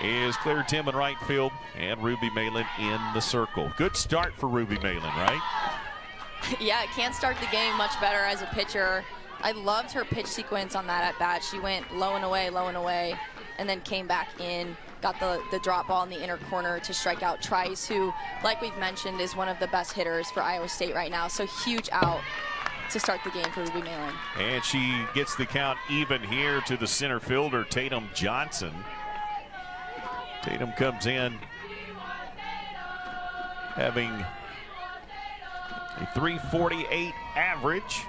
is cleared Tim in right field, and Ruby Malin in the circle. Good start for Ruby Malin, right? Yeah, can't start the game much better as a pitcher. I loved her pitch sequence on that at bat. She went low and away, and then came back in, got the drop ball in the inner corner to strike out Trice, who, like we've mentioned, is one of the best hitters for Iowa State right now. So huge out to start the game for Ruby Malin. And she gets the count even here to the center fielder, Tatum Johnson. Tatum comes in having a .348 average.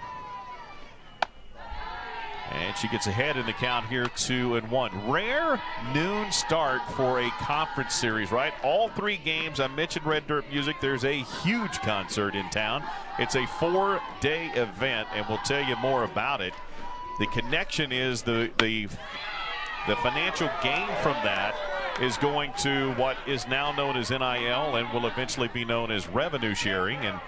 And she gets ahead in the count here, 2-1. Rare noon start for a conference series, right? All three games. I mentioned Red Dirt Music. There's a huge concert in town. It's a 4-day event, and we'll tell you more about it. The connection is the financial gain from that is going to what is now known as NIL and will eventually be known as revenue sharing. And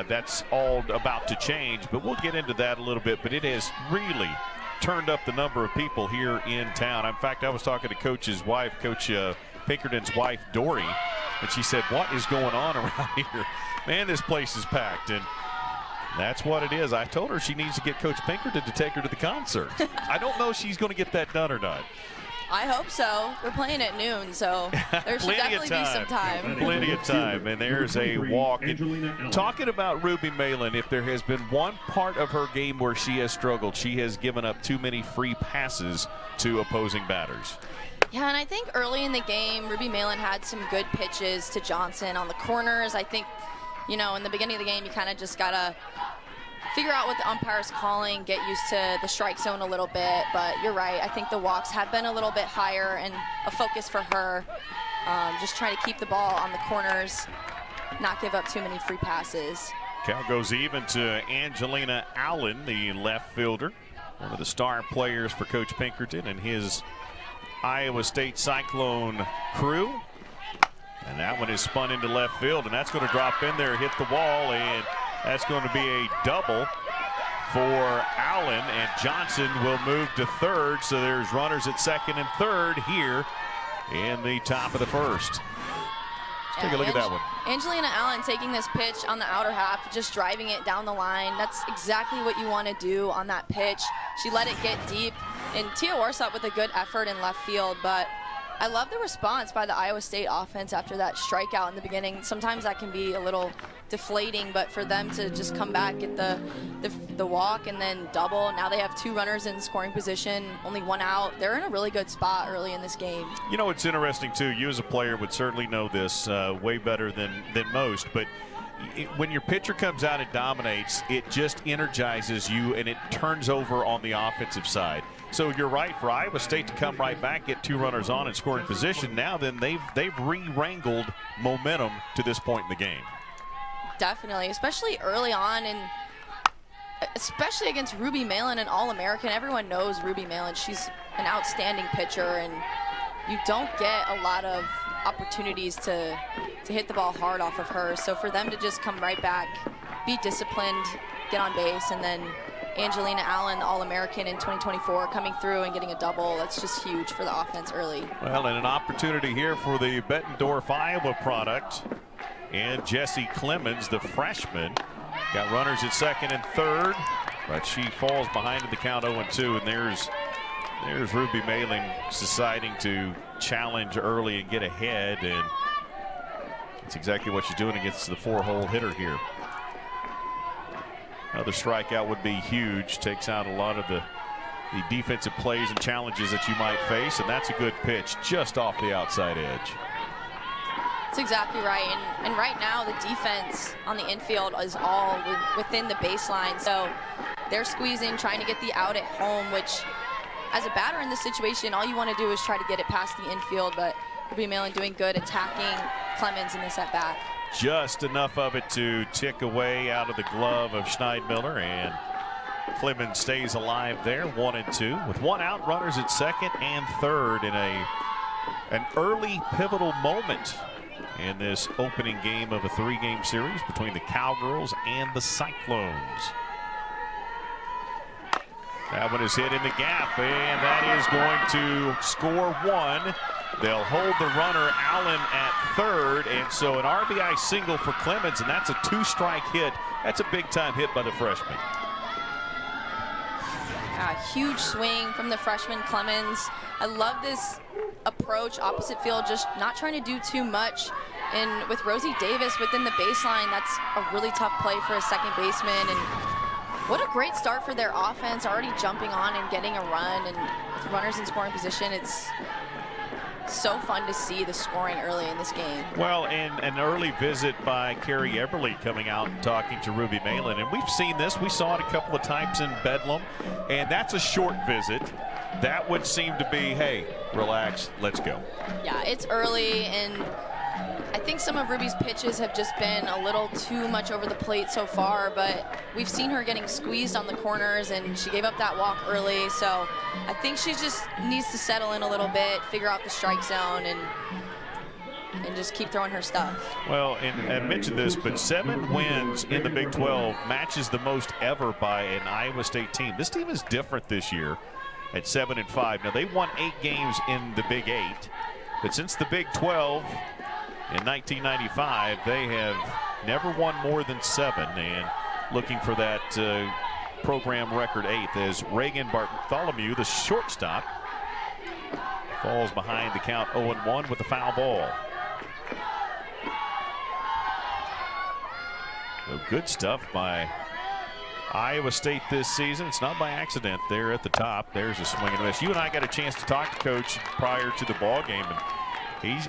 that's all about to change, but we'll get into that a little bit. But it has really turned up the number of people here in town. In fact, I was talking to Coach's wife, Coach Pinkerton's wife, Dory, and she said, what is going on around here? Man, this place is packed, and that's what it is. I told her she needs to get Coach Pinkerton to take her to the concert. I don't know if she's going to get that done or not. I hope so. We're playing at noon, so there should definitely be some time. Plenty of time, and there's a walk. And talking about Ruby Malin, if there has been one part of her game where she has struggled, she has given up too many free passes to opposing batters. Yeah, and I think early in the game, Ruby Malin had some good pitches to Johnson on the corners. I think, in the beginning of the game, you kind of just got to figure out what the umpire's calling, get used to the strike zone a little bit. But you're right, I think the walks have been a little bit higher and a focus for her. Just trying to keep the ball on the corners, not give up too many free passes. Count goes even to Angelina Allen, the left fielder, one of the star players for Coach Pinkerton and his Iowa State Cyclone crew. And that one is spun into left field, and that's going to drop in there, hit the wall, and that's going to be a double for Allen, and Johnson will move to third. So there's runners at second and third here in the top of the first. Let's take a look at that one. Angelina Allen taking this pitch on the outer half, just driving it down the line. That's exactly what you want to do on that pitch. She let it get deep, and Tia Warsop with a good effort in left field, but I love the response by the Iowa State offense after that strikeout in the beginning. Sometimes that can be a little deflating, but for them to just come back, get the walk, and then double. Now they have two runners in scoring position, only one out. They're in a really good spot early in this game. It's interesting, too. You as a player would certainly know this way better than most, but when your pitcher comes out and dominates, it just energizes you, and it turns over on the offensive side. So you're right, for Iowa State to come right back, get two runners on in scoring position, now then they've re-wrangled momentum to this point in the game. Definitely, especially early on, and especially against Ruby Malin, an All-American. Everyone knows Ruby Malin. She's an outstanding pitcher, and you don't get a lot of opportunities to hit the ball hard off of her. So for them to just come right back, be disciplined, get on base, and then Angelina Allen, All-American in 2024, coming through and getting a double. That's just huge for the offense early. Well, and an opportunity here for the Bettendorf, Iowa product. And Jessie Clemens, the freshman, got runners at second and third, but she falls behind in the count 0-2. And there's Ruby Malin deciding to challenge early and get ahead, and that's exactly what she's doing against the four-hole hitter here. Another strikeout would be huge, takes out a lot of the defensive plays and challenges that you might face, and that's a good pitch just off the outside edge. That's exactly right, and right now the defense on the infield is all within the baseline, so they're squeezing, trying to get the out at home, which as a batter in this situation, all you want to do is try to get it past the infield, but Ruby Malin doing good attacking Clemens in this at-bat. Just enough of it to tick away out of the glove of Schneidmiller, and Clemens stays alive there, 1-2. With one out, runners at second and third in an early pivotal moment in this opening game of a three-game series between the Cowgirls and the Cyclones. That one is hit in the gap, and that is going to score one. They'll hold the runner, Allen, at third, and so an RBI single for Clemens, and that's a 2-strike hit. That's a big-time hit by the freshman. A huge swing from the freshman Clemens. I love this approach, opposite field, just not trying to do too much. And with Rosie Davis within the baseline, that's a really tough play for a second baseman. And what a great start for their offense, already jumping on and getting a run. And with runners in scoring position, it's so fun to see the scoring early in this game. Well, and an early visit by Carrie Eberle coming out and talking to Ruby Malin. And we've seen this. We saw it a couple of times in Bedlam. And that's a short visit. That would seem to be, hey, relax, let's go. Yeah, it's early, and I think some of Ruby's pitches have just been a little too much over the plate so far, but we've seen her getting squeezed on the corners, and she gave up that walk early, so I think she just needs to settle in a little bit, figure out the strike zone, and just keep throwing her stuff. Well, and I mentioned this, but 7 wins in the Big 12 matches the most ever by an Iowa State team. This team is different this year at 7-5. Now, they won 8 games in the Big 8, but since the Big 12 in 1995, they have never won more than 7, and looking for that program record 8th as Reagan Bartholomew, the shortstop, falls behind the count 0-1 with a foul ball. So good stuff by Iowa State this season. It's not by accident. There at the top, there's a swing and miss. You and I got a chance to talk to Coach prior to the ball game, and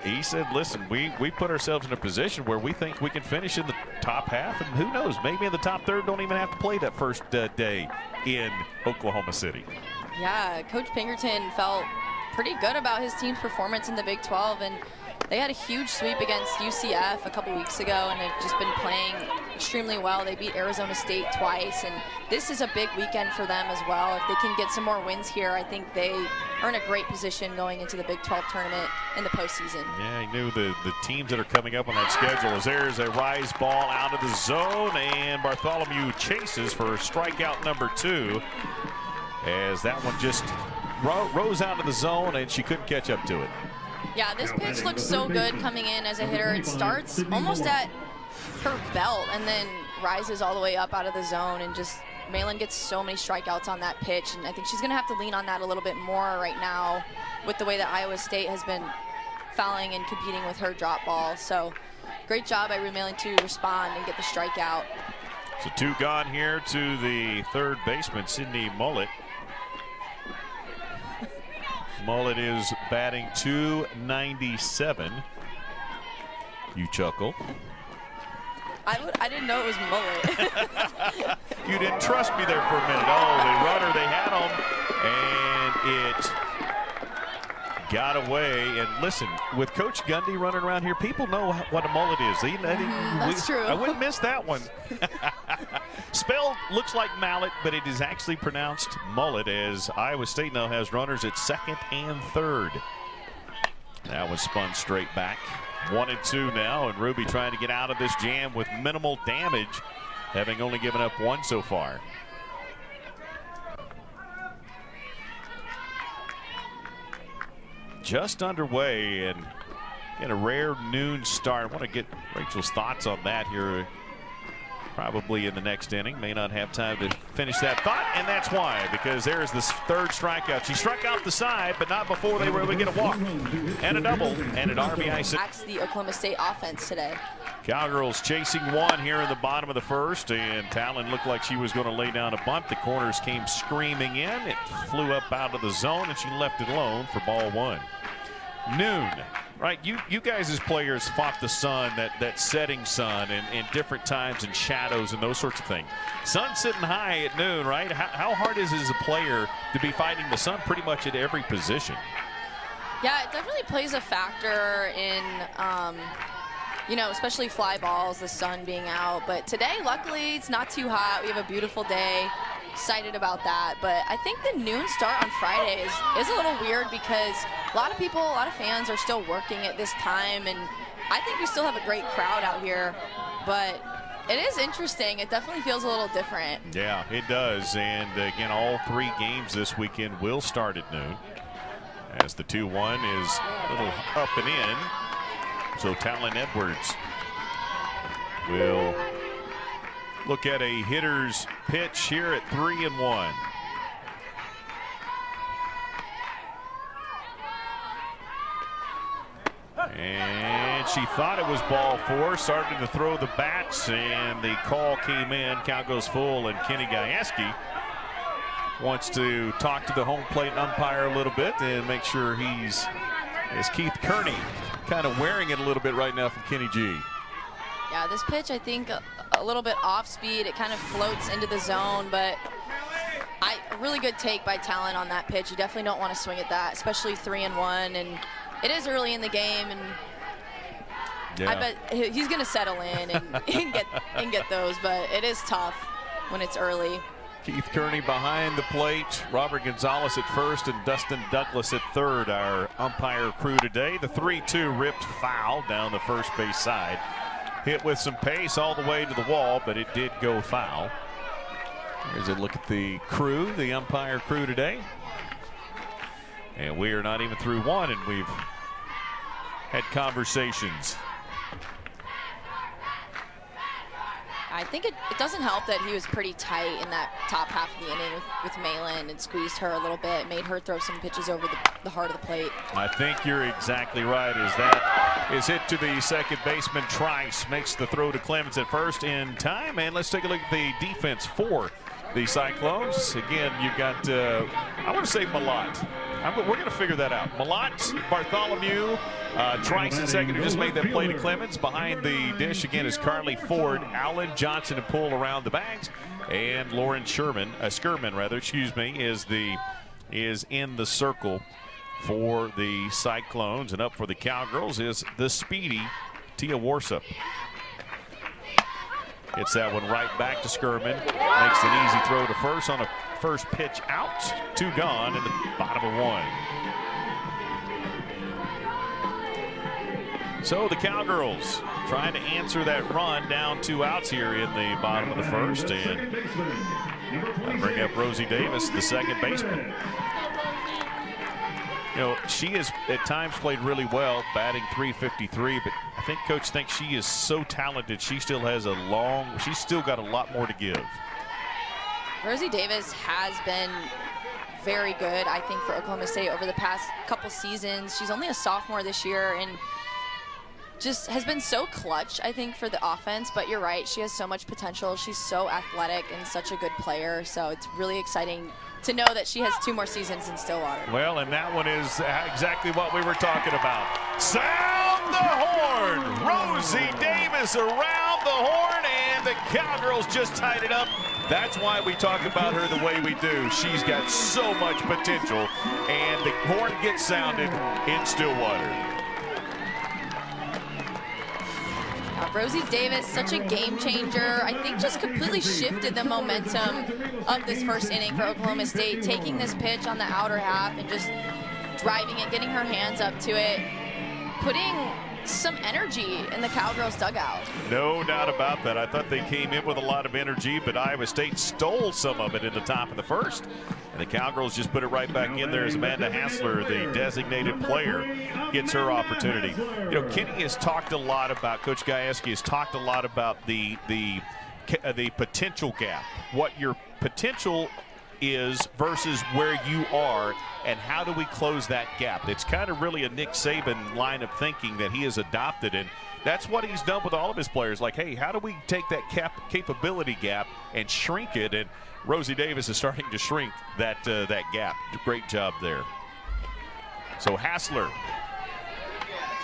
he said, listen, we put ourselves in a position where we think we can finish in the top half, and who knows, maybe in the top third, don't even have to play that first day in Oklahoma City. Yeah, Coach Pinkerton felt pretty good about his team's performance in the Big 12, and they had a huge sweep against UCF a couple weeks ago, and they've just been playing extremely well. They beat Arizona State twice, and this is a big weekend for them as well. If they can get some more wins here, I think they are in a great position going into the Big 12 tournament in the postseason. Yeah, he knew the teams that are coming up on that schedule. As there's a rise ball out of the zone, and Bartholomew chases for strikeout number 2, as that one just rose out of the zone, and she couldn't catch up to it. Yeah, this pitch looks so good coming in as a hitter. It starts almost at her belt and then rises all the way up out of the zone, and just Malin gets so many strikeouts on that pitch, and I think she's going to have to lean on that a little bit more right now with the way that Iowa State has been fouling and competing with her drop ball. So great job by Ruby Malin to respond and get the strikeout. So 2 gone here to the third baseman, Sydney Malot. Malot is batting .297. You chuckle. I didn't know it was Malot. You didn't trust me there for a minute. Oh, the runner, they had him, and it got away. And listen, with Coach Gundy running around here, people know what a mullet is. That's true. I wouldn't miss that one. Spelled looks like mallet, but it is actually pronounced mullet, as Iowa State now has runners at second and third. That was spun straight back. 1-2 now, and Ruby trying to get out of this jam with minimal damage, having only given up 1 so far. Just underway, and get a rare noon start. I want to get Rachel's thoughts on that here probably in the next inning. May not have time to finish that thought, and that's why, because there's this third strikeout. She struck out the side, but not before they were able to get a walk and a double and an RBI. That's the Oklahoma State offense today. Cowgirls chasing 1 here in the bottom of the first, and Talon looked like she was going to lay down a bunt. The corners came screaming in. It flew up out of the zone, and she left it alone for ball 1. Noon, right? You guys as players fought the sun, that setting sun, and different times and shadows and those sorts of things. Sun sitting high at noon, right? How hard is it as a player to be fighting the sun pretty much at every position? Yeah, it definitely plays a factor in, especially fly balls, the sun being out. But today, luckily, it's not too hot. We have a beautiful day. Excited about that, but I think the noon start on Friday is a little weird because a lot of fans are still working at this time, and I think we still have a great crowd out here, but It is interesting. It definitely feels a little different. Yeah, it does. And again, all 3 games this weekend will start at noon, as the 2-1 is a little up and in. So Talon Edwards will look at a hitter's pitch here at 3-1. And she thought it was ball 4, started to throw the bats, and the call came in. Count goes full, and Kenny Gajewski wants to talk to the home plate umpire a little bit and make sure he's, as Keith Kearney kind of wearing it a little bit right now from Kenny G. Yeah, this pitch, I think, a little bit off speed. It kind of floats into the zone, but a really good take by Talon on that pitch. You definitely don't want to swing at that, especially 3-1, and it is early in the game, and yeah. I bet he's going to settle in and get those, but it is tough when it's early. Keith Kearney behind the plate, Robert Gonzalez at first, and Dustin Douglas at third, our umpire crew today. The 3-2 ripped foul down the first base side. Hit with some pace all the way to the wall, but it did go foul. Here's a look at the crew, the umpire crew today. And we are not even through 1, and we've had conversations. I think it doesn't help that he was pretty tight in that top half of the inning with Malin and squeezed her a little bit, made her throw some pitches over the heart of the plate. I think you're exactly right, as that is hit to the second baseman. Trice makes the throw to Clemens at first in time, and let's take a look at the defense for the Cyclones. Again, you've got, I want to say Malot. We're going to figure that out. Malot, Bartholomew, Trice in second, who just made that play to Clemens. Behind the dish again is Carly Ford, Allen Johnson to pull around the bags, and Lauren Skirman rather, excuse me, is in the circle for the Cyclones, and up for the Cowgirls is the speedy Tia Warsup. Gets that one right back to Skirman. Makes an easy throw to first on a first pitch out. 2 gone in the bottom of 1. So the Cowgirls trying to answer that run, down 2 outs here in the bottom of the first, and bring up Rosie Davis, the second baseman. You know, she has at times played really well, batting .353, but I think Coach thinks she is so talented. She still has she's still got a lot more to give. Rosie Davis has been very good, I think, for Oklahoma State over the past couple seasons. She's only a sophomore this year and just has been so clutch, I think, for the offense. But you're right, she has so much potential. She's so athletic and such a good player, so it's really exciting to know that she has 2 more seasons in Stillwater. Well, and that one is exactly what we were talking about. Sound the horn! Rosie Davis around the horn, and the Cowgirls just tied it up. That's why we talk about her the way we do. She's got so much potential, and the horn gets sounded in Stillwater. Rosie Davis, such a game changer. I think just completely shifted the momentum of this first inning for Oklahoma State, taking this pitch on the outer half and just driving it, getting her hands up to it, putting some energy in the Cowgirls dugout. No doubt about that. I thought they came in with a lot of energy, but Iowa State stole some of it in the top of the first. And the Cowgirls just put it right back in there as Amanda Hassler, the designated player, gets her opportunity. You know, Kenny has talked a lot about, Coach Gajewski has talked a lot about the potential gap, what your potential is versus where you are, and how do we close that gap. It's kind of really a Nick Saban line of thinking that he has adopted, and that's what he's done with all of his players. Like, hey, how do we take that capability gap and shrink it? And Rosie Davis is starting to shrink that gap. Great job there. So Hassler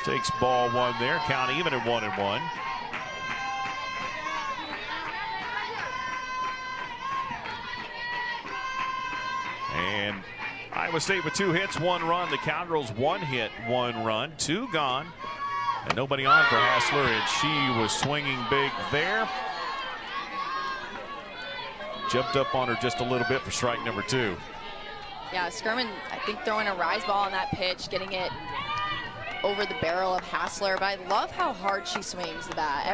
takes ball 1 there, count even at 1-1. And Iowa State with 2 hits, 1 run. The Cowgirls 1 hit, 1 run, 2 gone. And nobody on for Hassler, and she was swinging big there. Jumped up on her just a little bit for strike number 2. Yeah, Skirman, I think, throwing a rise ball on that pitch, getting it over the barrel of Hassler. But I love how hard she swings the bat.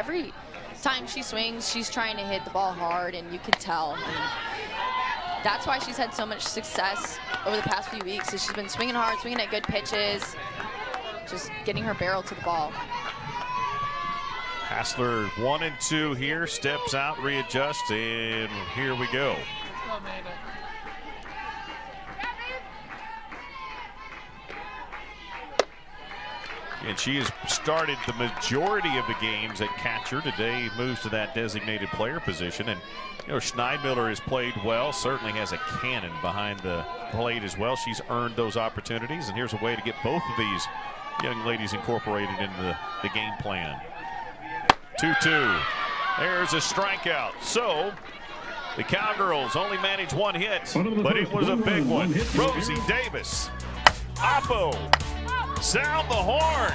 time she swings, she's trying to hit the ball hard, and you can tell. And that's why she's had so much success over the past few weeks, is she's been swinging hard, swinging at good pitches, just getting her barrel to the ball. Hassler 1 and 2 here, steps out, readjusts, and here we go. And she has started the majority of the games at catcher. Today moves to that designated player position. And, you know, Schneidmiller has played well, certainly has a cannon behind the plate as well. She's earned those opportunities. And here's a way to get both of these young ladies incorporated into the game plan. 2-2. There's a strikeout. So the Cowgirls only managed 1 hit, but it was a big one. Rosie Davis. Oppo. Sound the horn.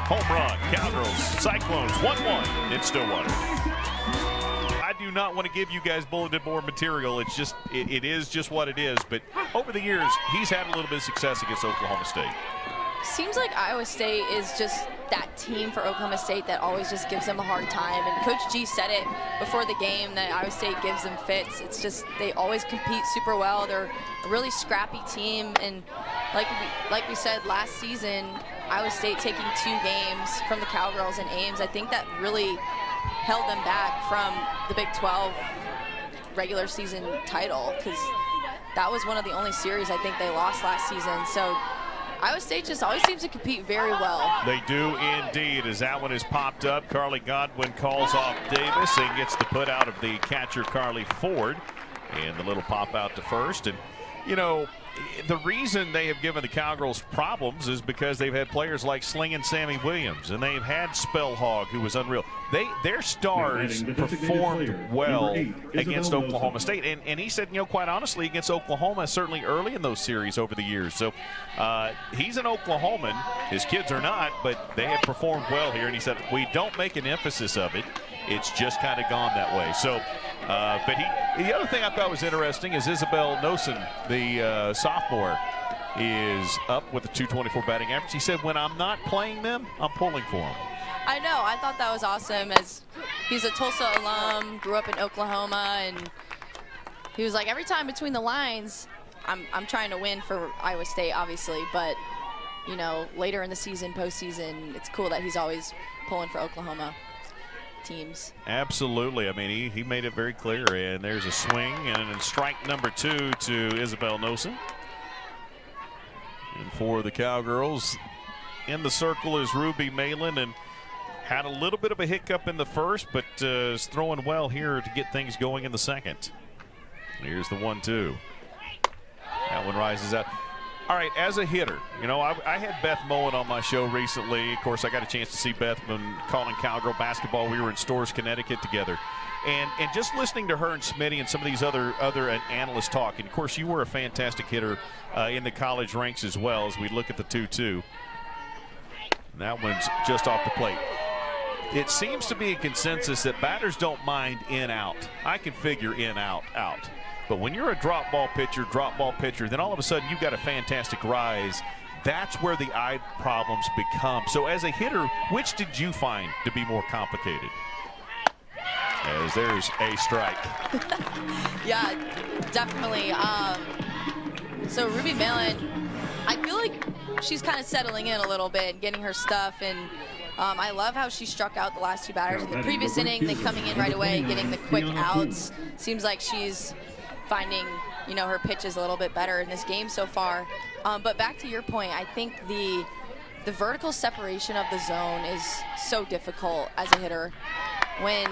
Home run. Cowgirls. Cyclones 1-1 in Stillwater. I do not want to give you guys bulletin board material. It's just, it is just what it is. But over the years, he's had a little bit of success against Oklahoma State. Seems like Iowa State is just that team for Oklahoma State that always just gives them a hard time. And Coach G said it before the game that Iowa State gives them fits. It's just they always compete super well. They're a really scrappy team. And like we said last season, Iowa State taking 2 games from the Cowgirls in Ames, I think that really held them back from the Big 12 regular season title, because that was one of the only series I think they lost last season. So Iowa State just always seems to compete very well. They do indeed, as that one has popped up. Carly Godwin calls off Davis and gets the put out of the catcher, Carly Ford. And the little pop out to first. And, you know, the reason they have given the Cowgirls problems is because they've had players like Sling and Sammy Williams, and they've had Spellhog, who was unreal. Their stars performed well against Oklahoma State, and he said, you know, quite honestly, against Oklahoma, certainly early in those series over the years. So he's an Oklahoman. His kids are not, but they have performed well here. And he said, we don't make an emphasis of it. It's just kind of gone that way. So, but the other thing I thought was interesting is Isabel Nosen, the sophomore, is up with a .224 batting average. He said, when I'm not playing them, I'm pulling for them. I know. I thought that was awesome, as he's a Tulsa alum, grew up in Oklahoma, and he was like, every time between the lines, I'm trying to win for Iowa State, obviously, but, you know, later in the season, postseason, it's cool that he's always pulling for Oklahoma teams. Absolutely. I mean, he made it very clear, and there's a swing and strike number 2 to Isabel Nosen. And for the Cowgirls, in the circle is Ruby Malin, and had a little bit of a hiccup in the first, but is throwing well here to get things going in the second. Here's the 1-2. That one rises up. All right, as a hitter, you know, I had Beth Moen on my show recently. Of course, I got a chance to see Beth when calling Cowgirl basketball. We were in Storrs, Connecticut together. And just listening to her and Smitty and some of these other analysts talk. And, of course, you were a fantastic hitter in the college ranks as well, as we look at the 2-2. That one's just off the plate. It seems to be a consensus that batters don't mind in-out. I can figure in-out, out. But when you're a drop ball pitcher, then all of a sudden you've got a fantastic rise. That's where the eye problems become. So as a hitter, which did you find to be more complicated? As there's a strike. Yeah, definitely. So Ruby Malin, I feel like she's kind of settling in a little bit, getting her stuff, and I love how she struck out the last 2 batters in the previous inning, then coming in right away, getting the quick outs. Seems like she's finding, you know, her pitches a little bit better in this game so far. But back to your point, I think the vertical separation of the zone is so difficult as a hitter. When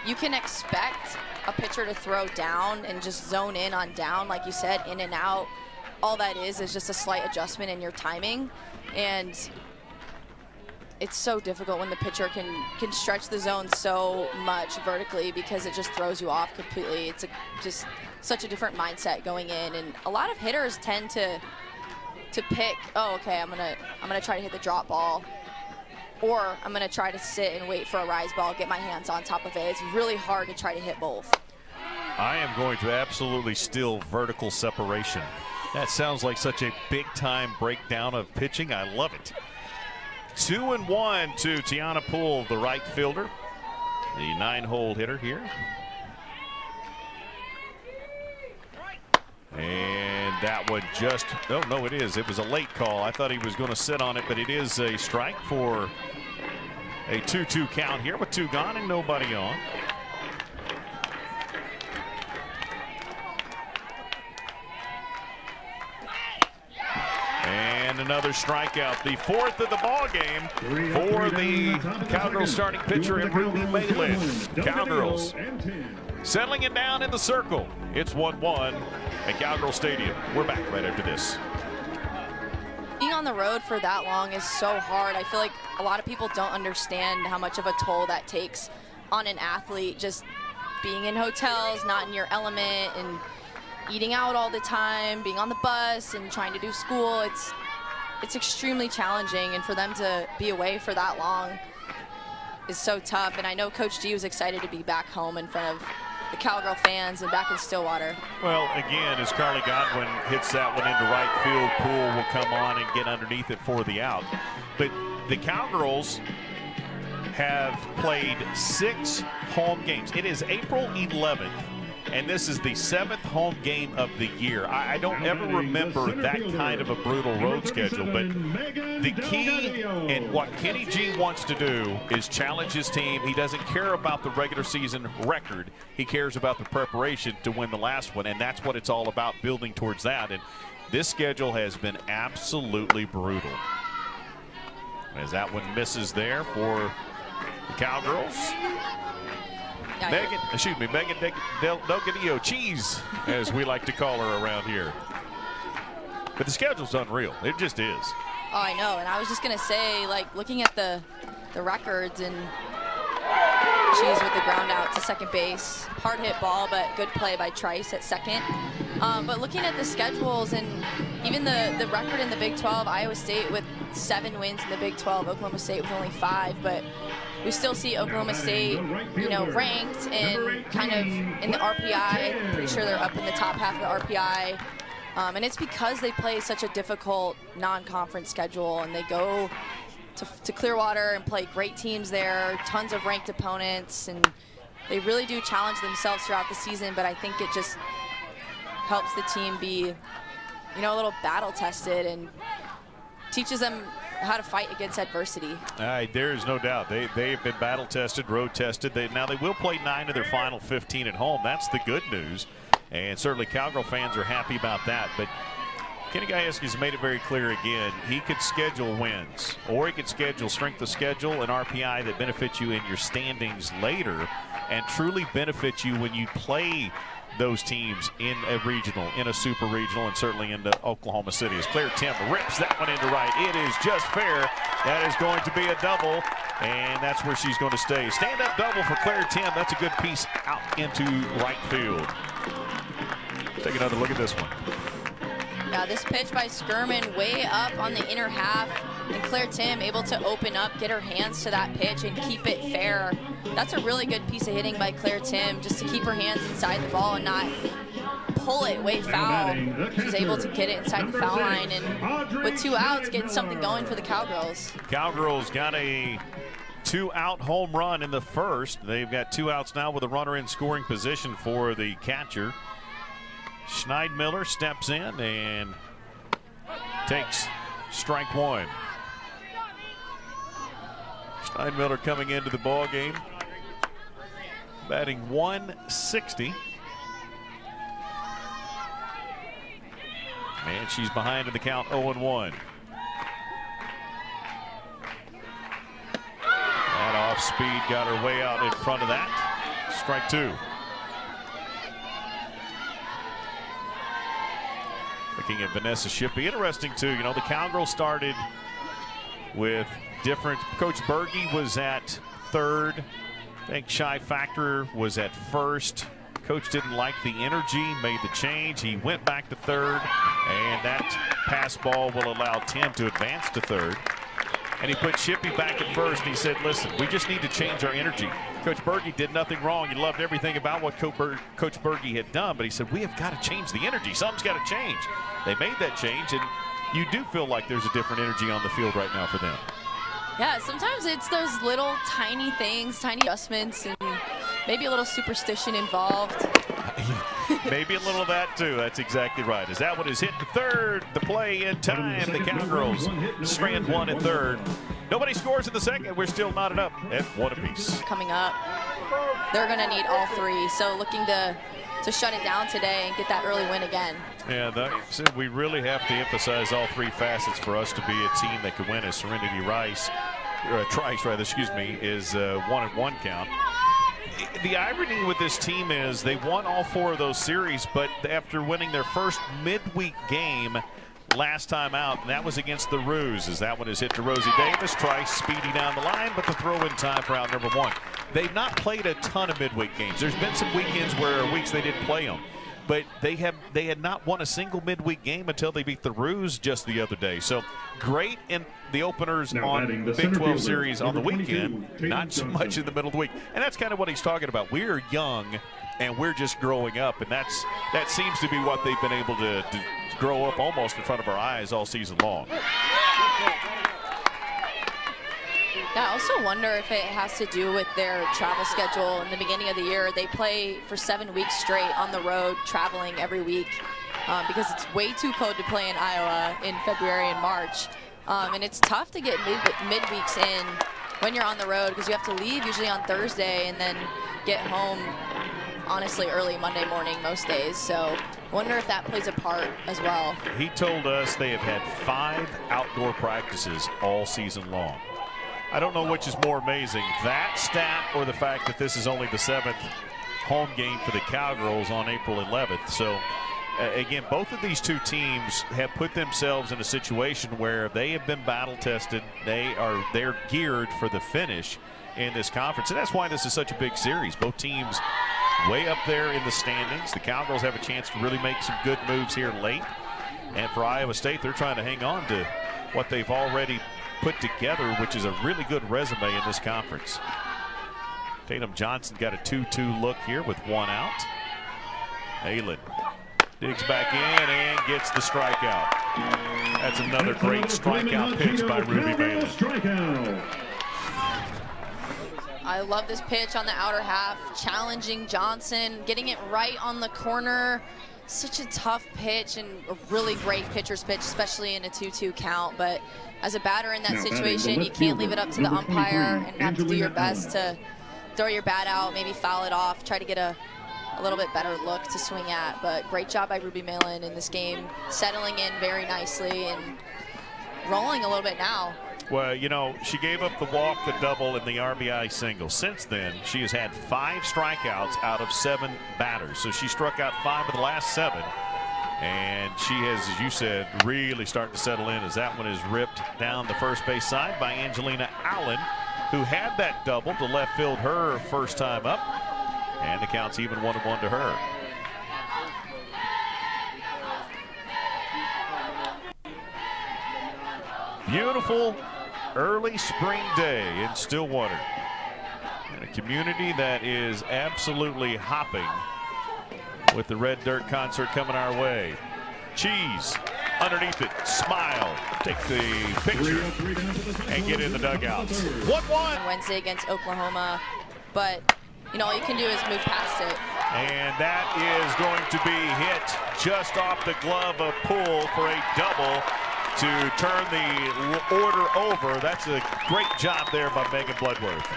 you can expect a pitcher to throw down and just zone in on down, like you said, in and out, all that is just a slight adjustment in your timing. And it's so difficult when the pitcher can stretch the zone so much vertically, because it just throws you off completely. It's just such a different mindset going in, and a lot of hitters tend to pick, oh, okay, I'm gonna try to hit the drop ball, or I'm gonna try to sit and wait for a rise ball, get my hands on top of it. It's really hard to try to hit both. I am going to absolutely steal vertical separation. That sounds like such a big-time breakdown of pitching. I love it. 2-1 to Tiana Poole, the right fielder. the 9-hole hitter here. And that one just, oh no, it is. It was a late call. I thought he was going to sit on it, but it is a strike for a 2-2 count here with 2 gone and nobody on. And another strikeout, the 4th of the ball game for the Cowgirls starting pitcher in Ruby Malot. Cowgirls settling it down in the circle. It's 1-1 at Cowgirl Stadium. We're back right after this. Being on the road for that long is so hard. I feel like a lot of people don't understand how much of a toll that takes on an athlete, just being in hotels, not in your element, and eating out all the time, being on the bus and trying to do school. It's extremely challenging, and for them to be away for that long is so tough. And I know Coach G was excited to be back home in front of the Cowgirl fans and back in Stillwater. Well, again, as Carly Godwin hits that one into right field, Poole will come on and get underneath it for the out. But the Cowgirls have played 6 home games. It is April 11th, and this is the 7th home game of the year. I don't ever remember that kind of a brutal road schedule, but the key and what Kenny G wants to do is challenge his team. He doesn't care about the regular season record. He cares about the preparation to win the last one, and that's what it's all about, building towards that. And this schedule has been absolutely brutal. As that one misses there for the Cowgirls. Megan Delgadillo Cheese, as we like to call her around here. But the schedule's unreal. It just is. Oh, I know. And I was just going to say, like, looking at the records, and Cheese with the ground out to second base. Hard hit ball, but good play by Trice at second. But looking at the schedules and even the record in the Big 12, Iowa State with 7 wins in the Big 12, Oklahoma State with only 5, but we still see Oklahoma State, you know, ranked and kind of in the RPI. I'm pretty sure they're up in the top half of the RPI. And it's because they play such a difficult non-conference schedule, and they go to Clearwater and play great teams there, tons of ranked opponents, and they really do challenge themselves throughout the season. But I think it just helps the team be, you know, a little battle tested and teaches them how to fight against adversity. There's no doubt. They have been battle tested, road tested. Now they will play 9 of their final 15 at home. That's the good news. And certainly Cowgirl fans are happy about that. But Kenny Gajewski's made it very clear again. He could schedule wins, or he could schedule strength of schedule and RPI that benefits you in your standings later and truly benefit you when you play those teams in a regional, in a super regional, and certainly into Oklahoma City. As Claire Tim rips that one into right. It is just fair. That is going to be a double, and that's where she's going to stay. Stand-up double for Claire Tim. That's a good piece out into right field. Take another look at this one. Yeah, this pitch by Skirman way up on the inner half, and Claire Tim able to open up, get her hands to that pitch, and keep it fair. That's a really good piece of hitting by Claire Tim, just to keep her hands inside the ball and not pull it way foul. She's able to get it inside the foul line, and with 2 outs, getting something going for the Cowgirls. Cowgirls got a 2-out home run in the first. They've got 2 outs now with a runner in scoring position for the catcher. Schneidmiller steps in and takes strike 1. Schneidmiller coming into the ball game, batting 160. And she's behind in the count, 0-1. That off speed got her way out in front of that. Strike 2. Looking at Vanessa Shippey. Interesting, too. You know, the Cowgirls started with different. Coach Berge was at third. I think Shy Factor was at first. Coach didn't like the energy, made the change. He went back to third, and that pass ball will allow Tim to advance to third. And he put Shippey back at first, and he said, listen, we just need to change our energy. Coach Berge did nothing wrong. He loved everything about what Coach Berge had done, but he said, we have got to change the energy. Something's got to change. They made that change, and you do feel like there's a different energy on the field right now for them. Yeah, sometimes it's those little tiny things, tiny adjustments, and maybe a little superstition involved. Maybe a little of that too. That's exactly right. As that one is hit to third, the play in time. The Cowgirls strand one in third. Nobody scores in the second. We're still knotted up at one apiece. Coming up, they're going to need all three. So looking to shut it down today and get that early win again. Yeah, we really have to emphasize all three facets for us to be a team that could win. As Serenity Trice, is 1-1 count. The irony with this team is they won all four of those series, but after winning their first midweek game last time out, and that was against the Roos, as that one is hit to Rosie Davis. Trice speedy down the line, but the throw in time for out number one. They've not played a ton of midweek games. There's been some weekends weeks they didn't play them, but they had not won a single midweek game until they beat the Roos just the other day. So great in the openers on the Big 12 series on the weekend, not so much in the middle of the week. And that's kind of what he's talking about. We're young and we're just growing up, and that seems to be what they've been able to grow up almost in front of our eyes all season long. Yeah, I also wonder if it has to do with their travel schedule. In the beginning of the year, they play for 7 weeks straight on the road, traveling every week, because it's way too cold to play in Iowa in February and March. And it's tough to get midweeks in when you're on the road, because you have to leave usually on Thursday and then get home, honestly, early Monday morning most days. So I wonder if that plays a part as well. He told us they have had 5 outdoor practices all season long. I don't know which is more amazing, that stat or the fact that this is only the 7th home game for the Cowgirls on April 11th. So, again, both of these two teams have put themselves in a situation where they have been battle-tested. They're geared for the finish in this conference, and that's why this is such a big series. Both teams way up there in the standings. The Cowgirls have a chance to really make some good moves here late. And for Iowa State, they're trying to hang on to what they've already put together, which is a really good resume in this conference. Tatum Johnson got a 2-2 look here with 1 out. Aylen digs back in and gets the strikeout. That's another great strikeout pitch by Ruby Malot. I love this pitch on the outer half, challenging Johnson, getting it right on the corner. Such a tough pitch and a really great pitcher's pitch, especially in a 2-2 count. But as a batter in that situation, you can't leave it up to the umpire and have to do your best to throw your bat out, maybe foul it off, try to get a little bit better look to swing at. But great job by Ruby Malot in this game, settling in very nicely and rolling a little bit now. Well, you know, she gave up the walk, the double, and the RBI single. Since then, she has had 5 strikeouts out of 7 batters. So she struck out 5 of the last 7. And she has, as you said, really starting to settle in as that one is ripped down the first base side by Angelina Allen, who had that double to left field her first time up. And the count's even 1-1 to her. Beautiful early spring day in Stillwater. And a community that is absolutely hopping with the Red Dirt concert coming our way. Cheese underneath it, smile, take the picture, and get in the dugouts. 1-1. Wednesday against Oklahoma, but you know all you can do is move past it. And that is going to be hit just off the glove of Poole for a double to turn the order over. That's a great job there by Megan Bledworth.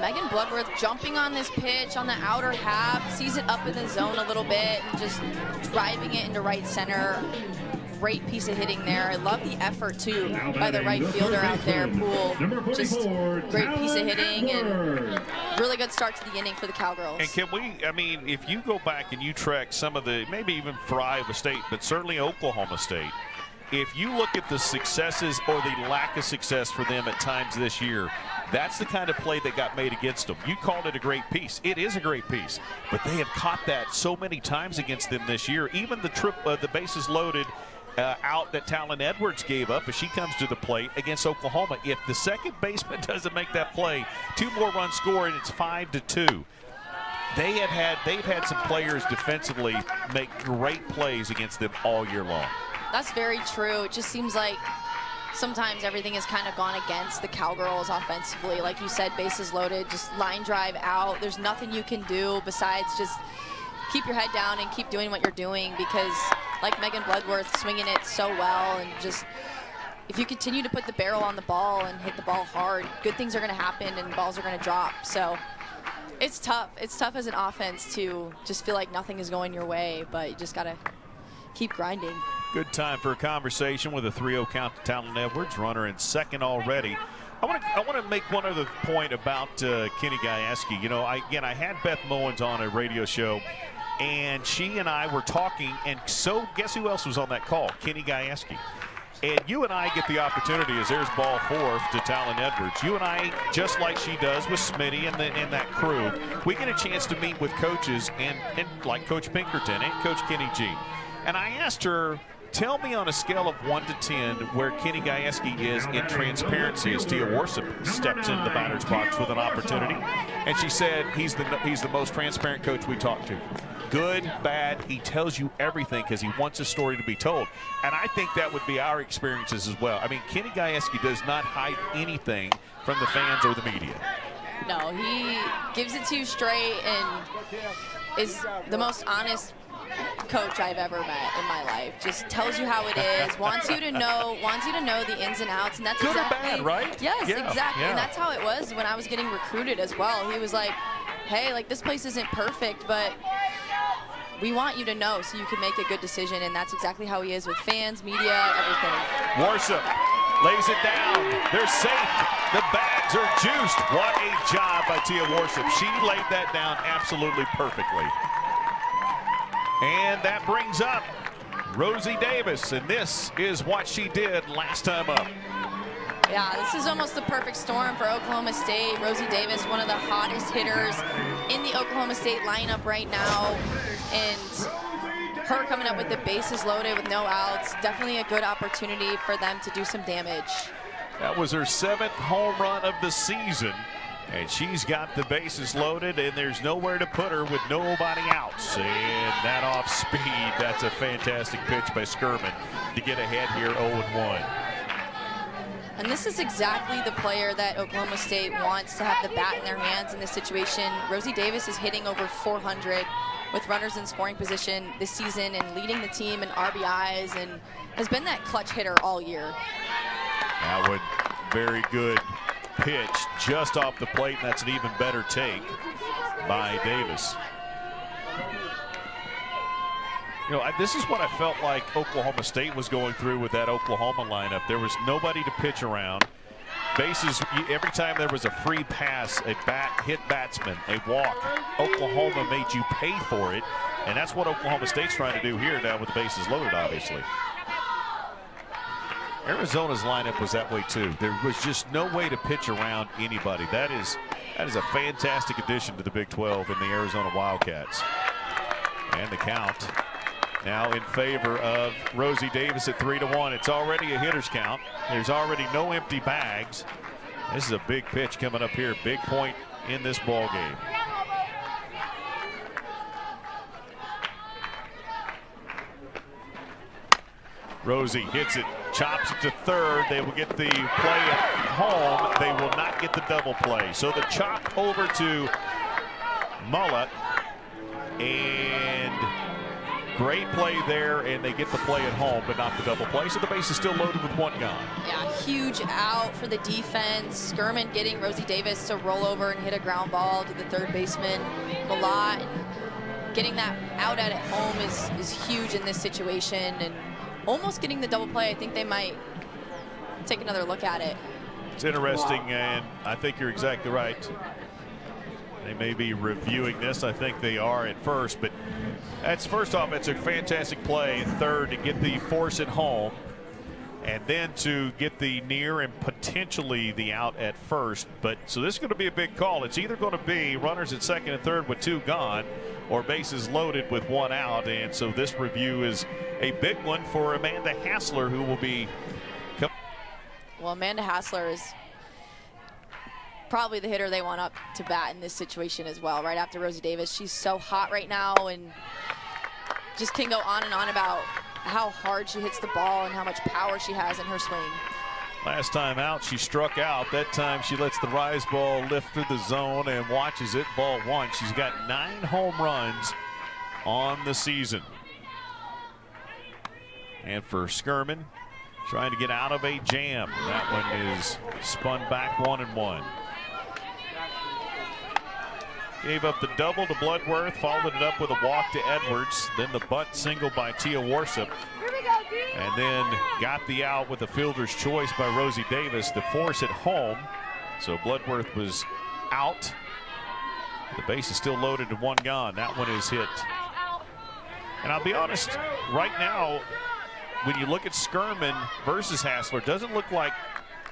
Megan Bledworth jumping on this pitch on the outer half, sees it up in the zone a little bit, and just driving it into right center. Great piece of hitting there. I love the effort, too, by the right fielder out there, Poole. Just great piece of hitting and really good start to the inning for the Cowgirls. And can we, I mean, if you go back and you track some of the, maybe even for Iowa State, but certainly Oklahoma State, if you look at the successes or the lack of success for them at times this year, that's the kind of play that got made against them. You called it a great piece. It is a great piece, but they have caught that so many times against them this year. Even the bases loaded out that Talon Edwards gave up as she comes to the plate against Oklahoma. If the second baseman doesn't make that play, 2 more runs scored, and it's 5-2. They've had some players defensively make great plays against them all year long. That's very true. It just seems like sometimes everything has kind of gone against the Cowgirls offensively. Like you said, bases loaded, just line drive out. There's nothing you can do besides just keep your head down and keep doing what you're doing, because like Megan Bledworth swinging it so well, and just if you continue to put the barrel on the ball and hit the ball hard, good things are going to happen and balls are going to drop. So it's tough. It's tough as an offense to just feel like nothing is going your way, but you just got to keep grinding. Good time for a conversation with a 3-0 count to Talon Edwards. Runner in second already. I want to make one other point about Kenny Gajewski. You know, I had Beth Mowens on a radio show, and she and I were talking, and so guess who else was on that call? Kenny Gajewski. And you and I get the opportunity, as there's ball fourth to Talon Edwards. You and I, just like she does with Smitty and that crew, we get a chance to meet with coaches and like Coach Pinkerton and Coach Kenny G. And I asked her, tell me on a scale of 1 to 10 where Kenny Gajewski is in transparency as Tia Warsop steps into the batter's box with an opportunity. And she said he's the most transparent coach we talked to. Good, bad, he tells you everything because he wants a story to be told. And I think that would be our experiences as well. I mean, Kenny Gajewski does not hide anything from the fans or the media. No, he gives it to you straight and is the most honest coach I've ever met in my life. Just tells you how it is, wants you to know the ins and outs, and that's good exactly, or bad, right? Yes, yeah, exactly. Yeah. And that's how it was when I was getting recruited as well. He was like, hey, like, this place isn't perfect, but we want you to know so you can make a good decision, and that's exactly how he is with fans, media, everything. Warsop lays it down. They're safe. The bags are juiced. What a job by Tia Warsop. She laid that down absolutely perfectly. And that brings up Rosie Davis, and this is what she did last time up. Yeah, this is almost the perfect storm for Oklahoma State. Rosie Davis, one of the hottest hitters in the Oklahoma State lineup right now, and her coming up with the bases loaded with no outs, definitely a good opportunity for them to do some damage. That was her 7th home run of the season. And she's got the bases loaded, and there's nowhere to put her with nobody outs. And that off speed, that's a fantastic pitch by Securement to get ahead here 0-1. And this is exactly the player that Oklahoma State wants to have the bat in their hands in this situation. Rosie Davis is hitting over 400 with runners in scoring position this season and leading the team in RBIs and has been that clutch hitter all year. That one, very good pitch just off the plate, and that's an even better take by Davis. You know, this is what I felt like Oklahoma State was going through with that Oklahoma lineup. There was nobody to pitch around. Bases, every time there was a free pass, a hit batsman, a walk, Oklahoma made you pay for it. And that's what Oklahoma State's trying to do here now with the bases loaded, obviously. Arizona's lineup was that way too. There was just no way to pitch around anybody. That is a fantastic addition to the Big 12 in the Arizona Wildcats. And the count now in favor of Rosie Davis at 3-1. It's already a hitter's count. There's already no empty bags. This is a big pitch coming up here. Big point in this ball game. Rosie hits it, chops it to third. They will get the play at home. They will not get the double play. So the chop over to Malot, and great play there, and they get the play at home, but not the double play. So the base is still loaded with one gone. Yeah, huge out for the defense. Securement getting Rosie Davis to roll over and hit a ground ball to the third baseman. Malot getting that out at home is huge in this situation, and almost getting the double play. I think they might take another look at it. It's interesting, and I think you're exactly right. They may be reviewing this. I think they are at first, but that's first off, it's a fantastic play at third to get the force at home, and then to get the near and potentially the out at first. But so this is going to be a big call. It's either going to be runners at second and third with two gone, or bases loaded with one out. And so this review is a big one for Amanda Hassler, who will be. Well, Amanda Hassler is probably the hitter they want up to bat in this situation as well, right after Rosie Davis. She's so hot right now and just can go on and on about how hard she hits the ball and how much power she has in her swing. Last time out, she struck out. That time she lets the rise ball lift through the zone and watches it. Ball one. She's got 9 home runs on the season. And for Skurman, trying to get out of a jam. That one is spun back 1-1. Gave up the double to Bledworth, followed it up with a walk to Edwards, then the bunt single by Tia Warsop, and then got the out with a fielder's choice by Rosie Davis to force it home. So Bledworth was out. The base is still loaded and 1 gone. That one is hit. And I'll be honest, right now, when you look at Skurman versus Hassler, it doesn't look like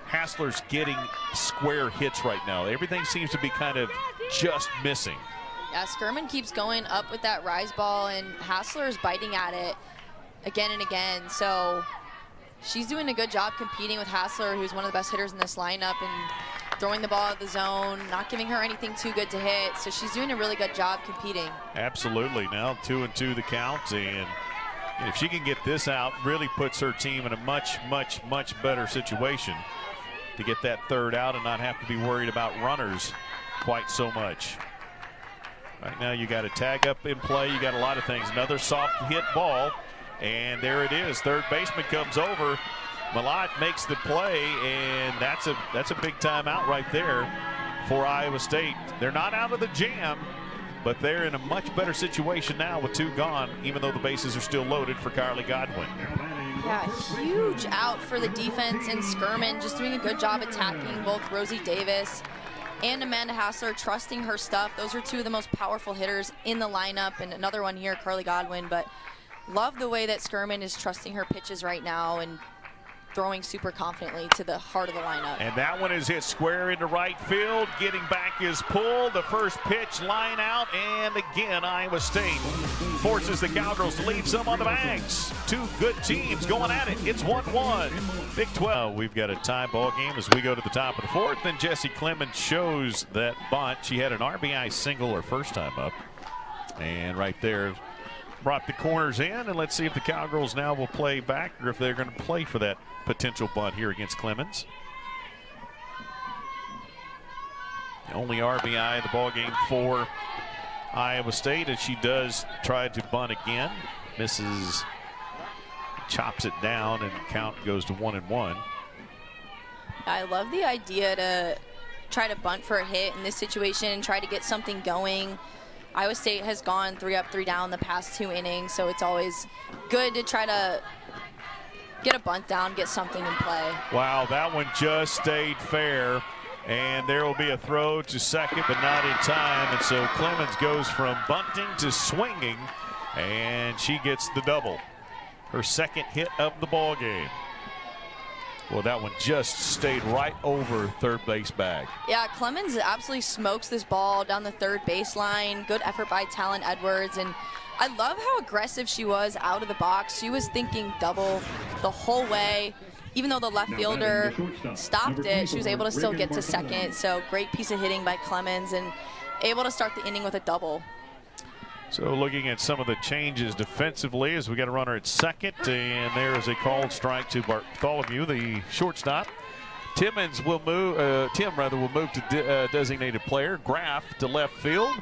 Hassler's getting square hits right now. Everything seems to be kind of just missing. Yeah, Skurman keeps going up with that rise ball, and Hassler is biting at it again and again. So she's doing a good job competing with Hassler, who's one of the best hitters in this lineup, and throwing the ball out of the zone, not giving her anything too good to hit. So she's doing a really good job competing. Absolutely. Now 2-2 the count, and if she can get this out, really puts her team in a much, much, much better situation to get that 3rd out and not have to be worried about runners quite so much. Right now you got a tag up in play. You got a lot of things. Another soft hit ball, and there it is. Third baseman comes over. Malot makes the play, and that's a big time out right there for Iowa State. They're not out of the jam, but they're in a much better situation now with 2 gone, even though the bases are still loaded for Carly Godwin. Yeah, huge out for the defense, and Skurman just doing a good job attacking both Rosie Davis and Amanda Hassler, trusting her stuff. Those are 2 of the most powerful hitters in the lineup, and another one here, Carly Godwin. But love the way that Skurman is trusting her pitches right now and throwing super confidently to the heart of the lineup. And that one is hit square into right field. Getting back is pulled. The first pitch, line out, and again Iowa State forces the Cowgirls to lead some on the bags. 2 good teams going at it. It's 1-1. Big 12. We've got a tie ball game as we go to the top of the 4th. Then Jessie Clemens shows that bunt. She had an RBI single her first time up, and right there brought the corners in. And let's see if the Cowgirls now will play back, or if they're going to play for that potential bunt here against Clemens. The only RBI in the ball game for Iowa State, as she does try to bunt again. Misses, chops it down, and count goes to 1-1. I love the idea to try to bunt for a hit in this situation and try to get something going. Iowa State has gone 3 up, 3 down the past 2 innings, so it's always good to try to get a bunt down, get something in play. Wow, that one just stayed fair. And there will be a throw to second, but not in time. And so Clemens goes from bunting to swinging, and she gets the double. Her 2nd hit of the ball game. Well, that one just stayed right over third base bag. Yeah, Clemens absolutely smokes this ball down the third baseline. Good effort by Talon Edwards. And I love how aggressive she was out of the box. She was thinking double the whole way. Even though the left fielder stopped it, she was able to still get to second. So great piece of hitting by Clemens and able to start the inning with a double. So looking at some of the changes defensively as we got a runner at second, and there is a called strike to Bartholomew, the shortstop. Tim will move to designated player. Graff to left field,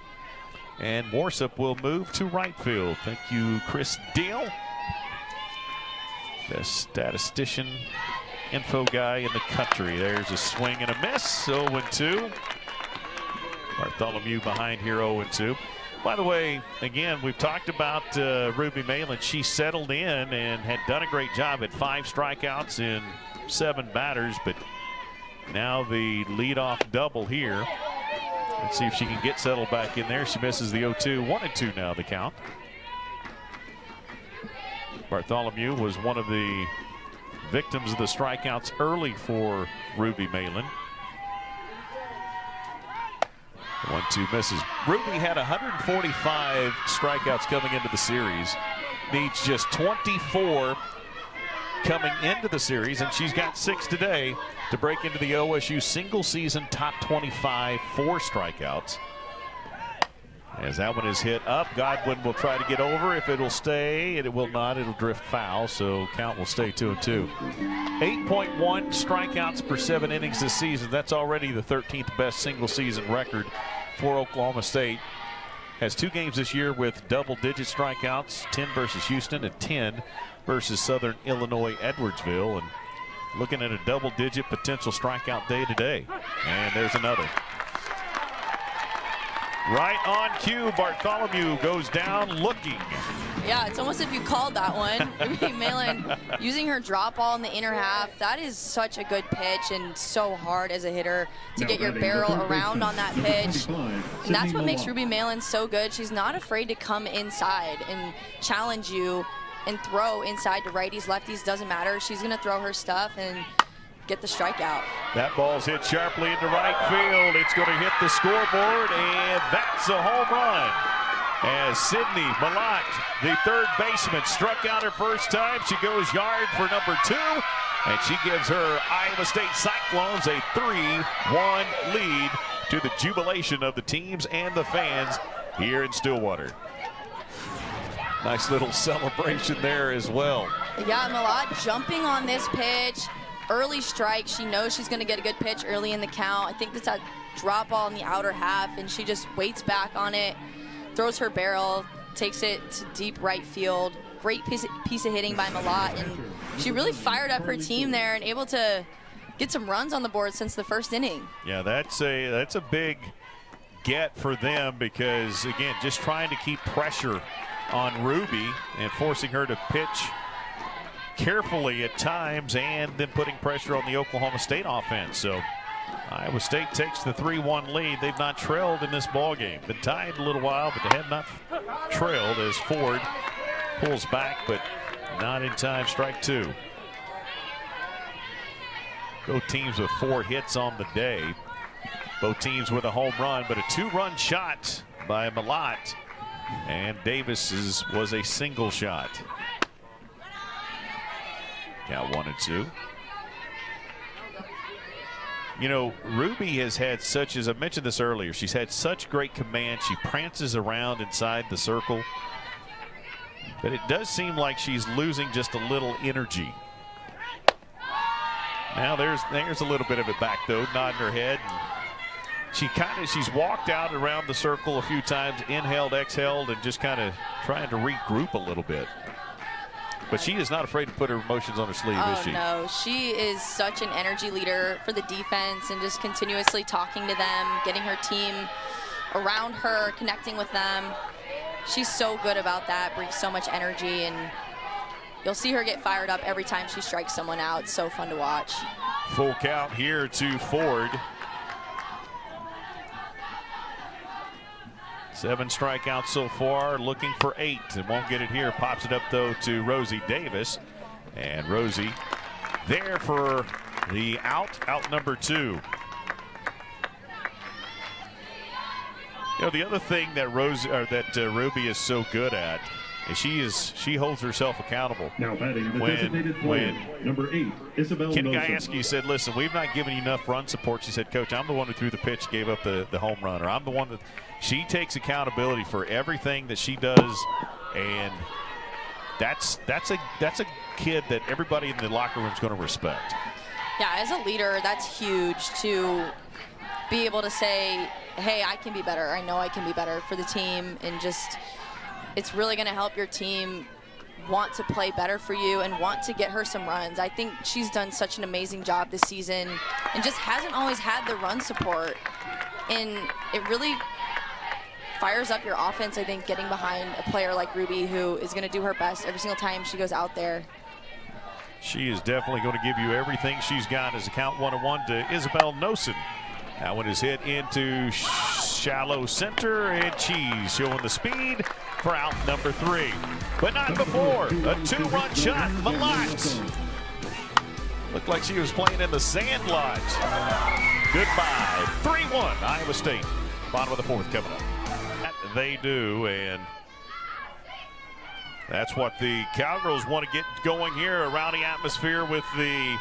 and Warsop will move to right field. Thank you, Chris Deal, the statistician info guy in the country. There's a swing and a miss. 0-2. Bartholomew behind here, 0-2. By the way, again, we've talked about Ruby Malin. She settled in and had done a great job at 5 strikeouts in 7 batters, but now the leadoff double here. Let's see if she can get settled back in there. She misses the 0-2. 1-2 now the count. Bartholomew was one of the victims of the strikeouts early for Ruby Malin. 1-2 misses. Ruby had 145 strikeouts coming into the series. Needs just 24 coming into the series, and she's got 6 today to break into the OSU single season top 25 for strikeouts. As that one is hit up, Godwin will try to get over. If it'll stay, and it will not, it'll drift foul, so count will stay 2-2. 8.1 strikeouts per 7 innings this season. That's already the 13th best single season record for Oklahoma State. Has 2 games this year with double-digit strikeouts, 10 versus Houston and 10 versus Southern Illinois Edwardsville. And looking at a double-digit potential strikeout day today. And there's another. Right on cue, Bartholomew goes down looking. Yeah, it's almost if you called that one. Ruby Malin using her drop ball in the inner half. That is such a good pitch and so hard as a hitter to get your barrel around on that pitch. And that's what makes Ruby Malin so good. She's not afraid to come inside and challenge you and throw inside to righties, lefties, doesn't matter. She's going to throw her stuff and get the strikeout. That ball's hit sharply into right field. It's going to hit the scoreboard, and that's a home run. As Sydney Malot, the third baseman, struck out her first time. She goes yard for number 2, and she gives her Iowa State Cyclones a 3-1 lead to the jubilation of the teams and the fans here in Stillwater. Nice little celebration there as well. Yeah, Malot jumping on this pitch. Early strike. She knows she's going to get a good pitch early in the count. I think it's that drop ball in the outer half, and she just waits back on it, throws her barrel, takes it to deep right field. Great piece of hitting by Malot, and she really fired up her team there and able to get some runs on the board since the first inning. Yeah, that's a big get for them because, again, just trying to keep pressure on Ruby and forcing her to pitch carefully at times and then putting pressure on the Oklahoma State offense. So Iowa State takes the 3-1 lead. They've not trailed in this ball game. Been tied a little while, but they have not trailed as Ford pulls back, but not in time. Strike 2. Both teams with 4 hits on the day. Both teams with a home run, but a 2-run shot by Malot, and Davis's was a single shot. Count 1-2. You know, Ruby has had such, as I mentioned this earlier, she's had such great command. She prances around inside the circle. But it does seem like she's losing just a little energy. Now there's a little bit of it back though, nodding her head. She's walked out around the circle a few times, inhaled, exhaled, and just kind of trying to regroup a little bit. But she is not afraid to put her emotions on her sleeve, is she? Oh, no. She is such an energy leader for the defense and just continuously talking to them, getting her team around her, connecting with them. She's so good about that, brings so much energy, and you'll see her get fired up every time she strikes someone out. It's so fun to watch. Full count here to Ford. 7 strikeouts so far, looking for 8, and won't get it here. Pops it up though to Rosie Davis, and Rosie there for the out number 2. You know, the other thing that Ruby is so good at is she holds herself accountable. Now batting the designated player, number 8, Isabel Ken Nelson. Gajewski said, listen, we've not given you enough run support. She said, Coach, I'm the one who threw the pitch, gave up the home run, or I'm the one that. She takes accountability for everything that she does, and that's a kid that everybody in the locker room is going to respect. Yeah, as a leader, that's huge to be able to say, hey, I can be better. I know I can be better for the team, and just it's really going to help your team want to play better for you and want to get her some runs. I think she's done such an amazing job this season and just hasn't always had the run support, and it really fires up your offense, I think, getting behind a player like Ruby, who is going to do her best every single time she goes out there. She is definitely going to give you everything she's got. As a count 1-1 to Isabel Nelson. That one is hit into shallow center, and Cheese showing the speed for out number 3. But not before. A 2-run shot. Malot. Looked like she was playing in the Sandlot. Goodbye. 3-1 Iowa State. Bottom of the 4th coming up. They do, and that's what the Cowgirls want to get going here. A rowdy atmosphere with the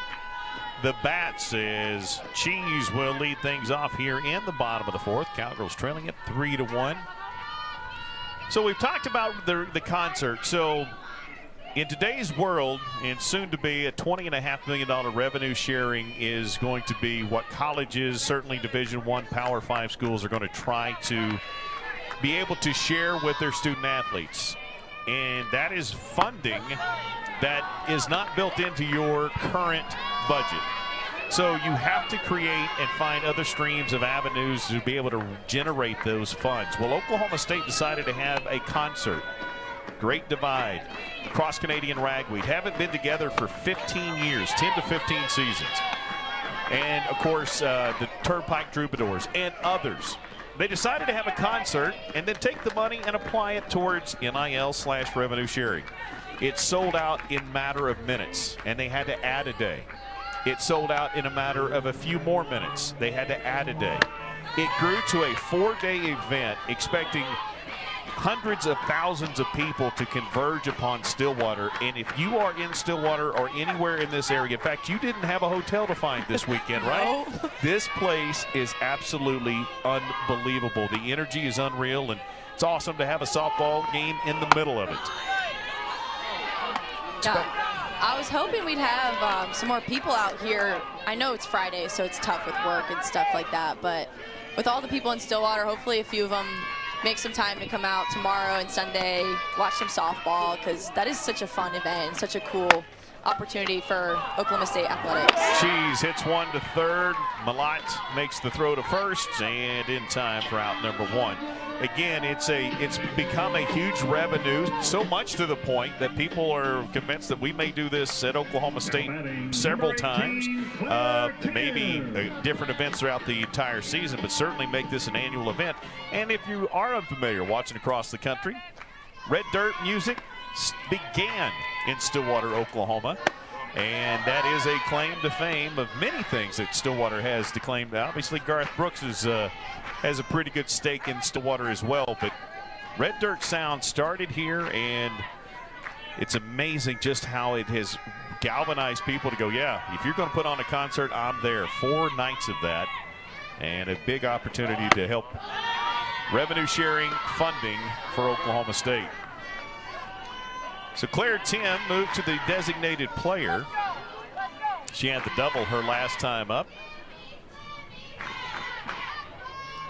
bats, as Cheese will lead things off here in the bottom of the 4th. Cowgirls trailing it 3-1. So we've talked about the concert. So in today's world, and soon to be a $20.5 million revenue sharing is going to be what colleges, certainly Division I, Power 5 schools are going to try to be able to share with their student athletes. And that is funding that is not built into your current budget. So you have to create and find other streams of avenues to be able to generate those funds. Well, Oklahoma State decided to have a concert. Great Divide, Cross Canadian Ragweed, haven't been together for 15 years, 10 to 15 seasons. And, of course, the Turnpike Troubadours and others. They decided to have a concert and then take the money and apply it towards NIL/revenue sharing. It sold out in a matter of minutes, and they had to add a day. It sold out in a matter of a few more minutes. They had to add a day. It grew to a 4-day event, expecting hundreds of thousands of people to converge upon Stillwater. And if you are in Stillwater or anywhere in this area, in fact, you didn't have a hotel to find this weekend, right? No. This place is absolutely unbelievable. The energy is unreal, and it's awesome to have a softball game in the middle of it. Yeah. I was hoping we'd have some more people out here. I know it's Friday, so it's tough with work and stuff like that, but with all the people in Stillwater, hopefully a few of them make some time to come out tomorrow and Sunday, watch some softball, because that is such a fun event and such a cool opportunity for Oklahoma State athletics. Cheese hits one to third. Malot makes the throw to first, and in time for out number one. Again, it's become a huge revenue, so much to the point that people are convinced that we may do this at Oklahoma State several times, maybe different events throughout the entire season, but certainly make this an annual event. And if you are unfamiliar watching across the country, Red Dirt Music began in Stillwater, Oklahoma, and that is a claim to fame of many things that Stillwater has to claim. Obviously, Garth Brooks has a pretty good stake in Stillwater as well, but Red Dirt Sound started here, and it's amazing just how it has galvanized people to go, yeah, if you're going to put on a concert, I'm there. 4 nights of that, and a big opportunity to help revenue sharing funding for Oklahoma State. So Claire Tim moved to the designated player. She had the double her last time up.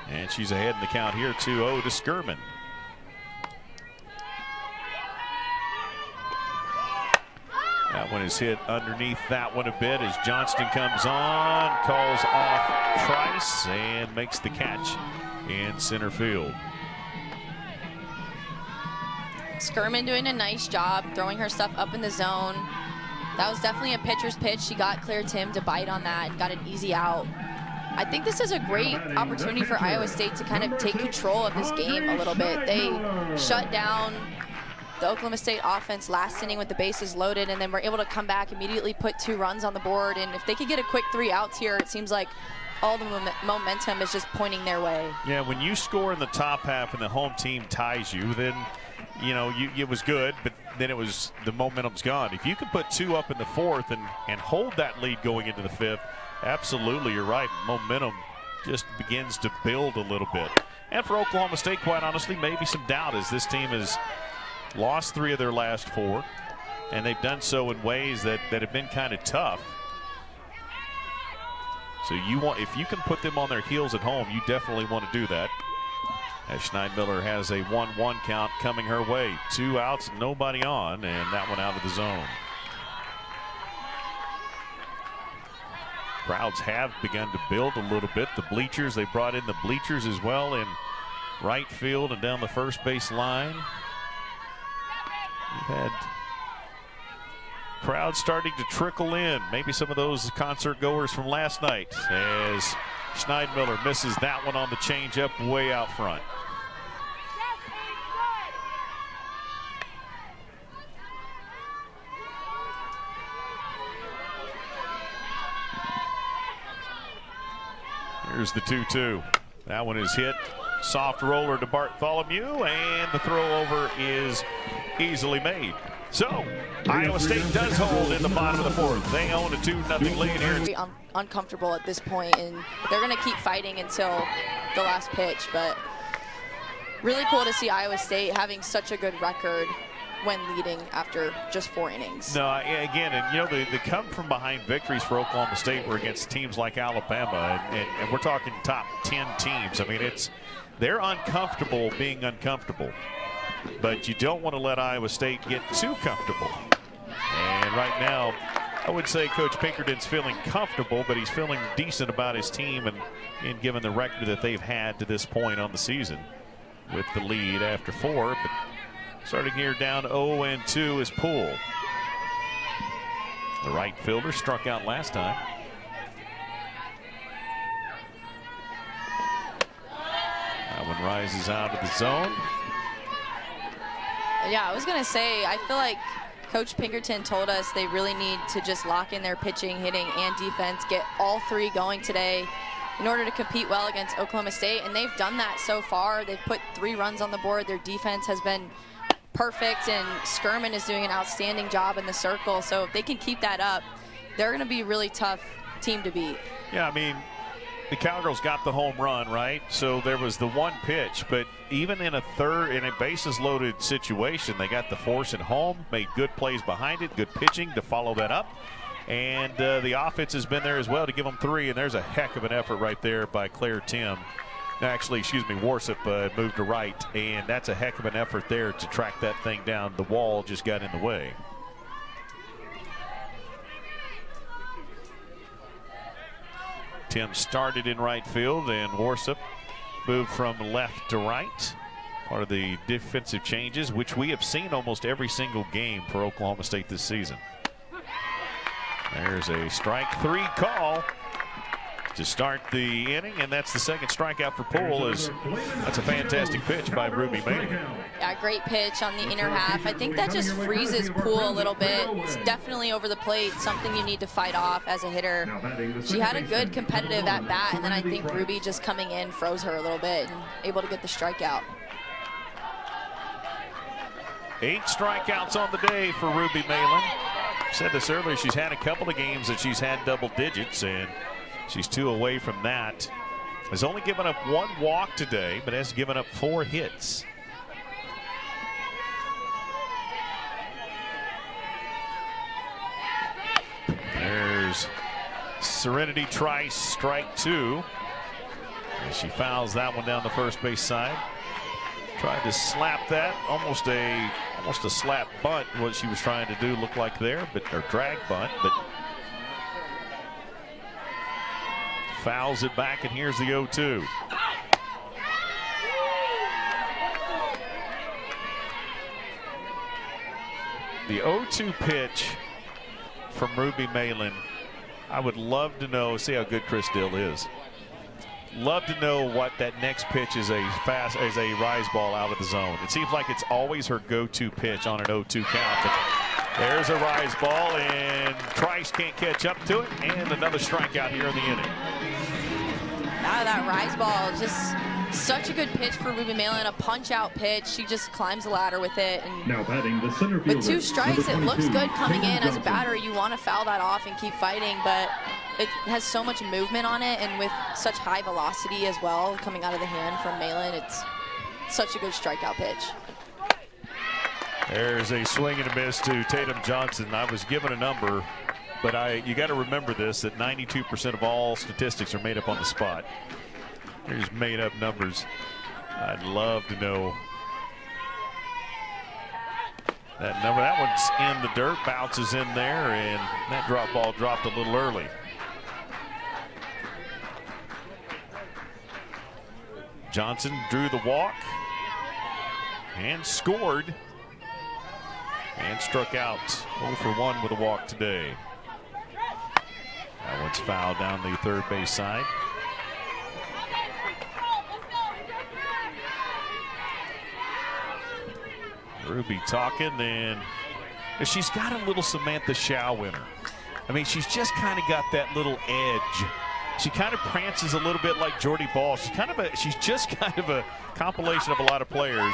And she's ahead in the count here, 2-0 to Skirman. That one is hit underneath that one a bit as Johnston comes on, calls off Trice, and makes the catch in center field. Skirman doing a nice job throwing her stuff up in the zone. That was definitely a pitcher's pitch. She got Claire Tim to bite on that and got an easy out. I think this is a great opportunity for Iowa State to kind of take control of this game a little bit. They shut down the Oklahoma State offense last inning with the bases loaded, and then were able to come back, immediately put 2 runs on the board. And if they could get a quick 3 outs here, it seems like all the momentum is just pointing their way. Yeah, when you score in the top half and the home team ties you, then you know, it was good, but then the momentum's gone. If you can put 2 up in the 4th and hold that lead going into the 5th, absolutely, you're right. Momentum just begins to build a little bit. And for Oklahoma State, quite honestly, maybe some doubt, as this team has lost 3 of their last 4, and they've done so in ways that have been kind of tough. So if you can put them on their heels at home, you definitely want to do that. As Schneidmiller has a 1-1 count coming her way. 2 outs, nobody on, and that one out of the zone. Crowds have begun to build a little bit. The bleachers, they brought in the bleachers as well in right field and down the first base line. We've had crowds starting to trickle in. Maybe some of those concert goers from last night, as Schneidmiller misses that one on the changeup way out front. Here's the 2-2. That one is hit. Soft roller to Bartholomew, and the throw over is easily made. So Iowa State does hold in the bottom of the 4th. They own a 2-0 lead here. Very uncomfortable at this point, and they're going to keep fighting until the last pitch. But really cool to see Iowa State having such a good record when leading after just 4 innings. No, again, and you know, the come from behind victories for Oklahoma State were against teams like Alabama, and we're talking top 10 teams. I mean, they're uncomfortable being uncomfortable, but you don't want to let Iowa State get too comfortable. And right now, I would say Coach Pinkerton's feeling comfortable, but he's feeling decent about his team and given the record that they've had to this point on the season with the lead after 4. But starting here down 0-2 is Poole. The right fielder struck out last time. That one rises out of the zone. Yeah, I was going to say, I feel like Coach Pinkerton told us they really need to just lock in their pitching, hitting, and defense, get all 3 going today in order to compete well against Oklahoma State, and they've done that so far. They've put 3 runs on the board. Their defense has been perfect, and Securement is doing an outstanding job in the circle. So if they can keep that up, they're going to be a really tough team to beat. Yeah, I mean, the Cowgirls got the home run, right? So there was the 1 pitch, but even in a bases loaded situation, they got the force at home, made good plays behind it, good pitching to follow that up. And the offense has been there as well to give them 3, and there's a heck of an effort right there by Claire Tim. Actually, excuse me, Warsop moved to right, and that's a heck of an effort there to track that thing down. The wall just got in the way. Tim started in right field, and Warsop moved from left to right. Part of the defensive changes, which we have seen almost every single game for Oklahoma State this season. There's a strike 3 call to start the inning, and that's the second strikeout for Poole. That's a fantastic pitch by Ruby Malot. Yeah, great pitch on the inner half. I think that just freezes Poole a little bit. It's definitely over the plate, something you need to fight off as a hitter. She had a good competitive at bat, and then I think Ruby just coming in froze her a little bit and able to get the strikeout. 8 strikeouts on the day for Ruby Malot. Said this earlier, she's had a couple of games that she's had double digits, and she's 2 away from that. Has only given up 1 walk today, but has given up 4 hits. There's Serenity Trice, strike 2. And she fouls that one down the first base side. Tried to slap that, almost a slap bunt, what she was trying to do looked like there, but or drag bunt, but fouls it back, and here's the 0-2. The 0-2 pitch from Ruby Malot. I would love to know, see how good Chris Dill is. Love to know what that next pitch is, a rise ball out of the zone. It seems like it's always her go-to pitch on an 0-2 count. But there's a rise ball, and Trice can't catch up to it, and another strikeout here in the inning. That rise ball, just such a good pitch for Ruby Malot, a punch-out pitch. She just climbs the ladder with it. And now batting the center fielder, with 2 strikes, it looks good coming in. As a batter, you want to foul that off and keep fighting, but it has so much movement on it, and with such high velocity as well coming out of the hand from Malot, it's such a good strikeout pitch. There's a swing and a miss to Tatum Johnson. I was given a number, but you got to remember this, that 92% of all statistics are made up on the spot. Here's made up numbers. I'd love to know that number. That one's in the dirt, bounces in there, and that drop ball dropped a little early. Johnson drew the walk and scored and struck out 0 for 1 with a walk today. That one's fouled down the third base side. Ruby talking, and she's got a little Samantha Shaw in her. I mean, she's just kind of got that little edge. She kind of prances a little bit like Jordy Ball. She's just kind of a compilation of a lot of players.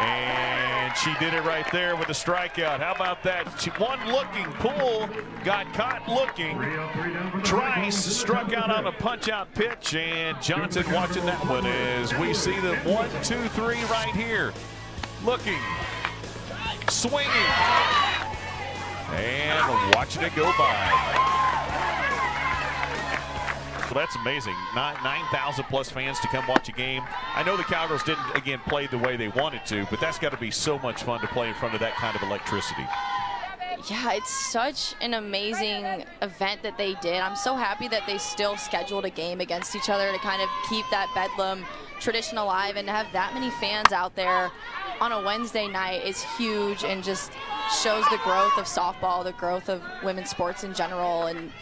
And she did it right there with a strikeout. How about that? She won looking. Poole got caught looking. Trice struck out on a punch-out pitch, and Johnson watching that one as we see them 1, 2, 3 right here. Looking, swinging, and watching it go by. So that's amazing. 9,000 plus fans to come watch a game. I know the Cowgirls didn't, again, play the way they wanted to, but that's got to be so much fun to play in front of that kind of electricity. Yeah, it's such an amazing event that they did. I'm so happy that they still scheduled a game against each other to kind of keep that Bedlam tradition alive, and to have that many fans out there on a Wednesday night is huge and just shows the growth of softball, the growth of women's sports in general, and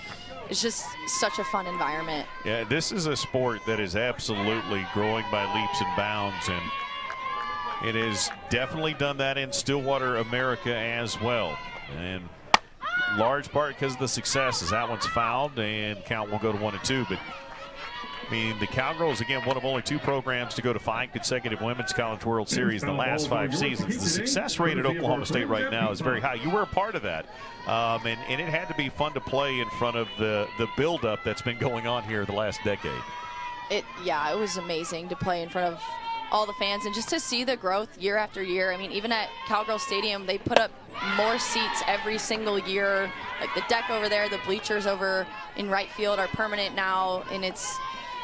it's just such a fun environment. Yeah, this is a sport that is absolutely growing by leaps and bounds, and it has definitely done that in Stillwater, America as well. And large part because of the success, as that one's fouled and count will go to 1 and 2. But I mean, the Cowgirls, again, one of only 2 programs to go to 5 consecutive Women's College World Series in the last 5 seasons. The success rate at Oklahoma State right now is very high. You were a part of that, and it had to be fun to play in front of the buildup that's been going on here the last decade. Yeah, it was amazing to play in front of all the fans and just to see the growth year after year. I mean, even at Cowgirl Stadium, they put up more seats every single year. Like the deck over there, the bleachers over in right field are permanent now, and it's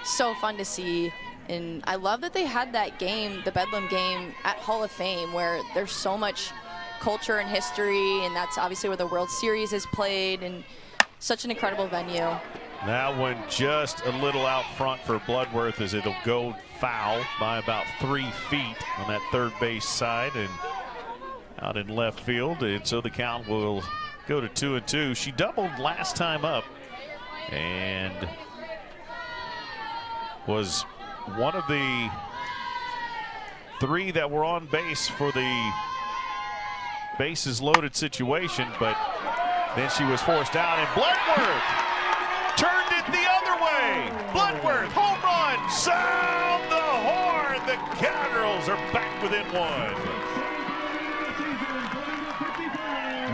so fun to see. And I love that they had that game, the Bedlam game, at Hall of Fame, where there's so much culture and history, and that's obviously where the World Series is played, and such an incredible venue. That one just a little out front for Bledworth as it'll go foul by about 3 feet on that third base side and out in left field. And so the count will go to 2 and 2. She doubled last time up and was one of the 3 that were on base for the bases loaded situation, but then she was forced out, and Bledworth turned it the other way. Bledworth, home run, sound the horn. The Cowgirls are back within 1.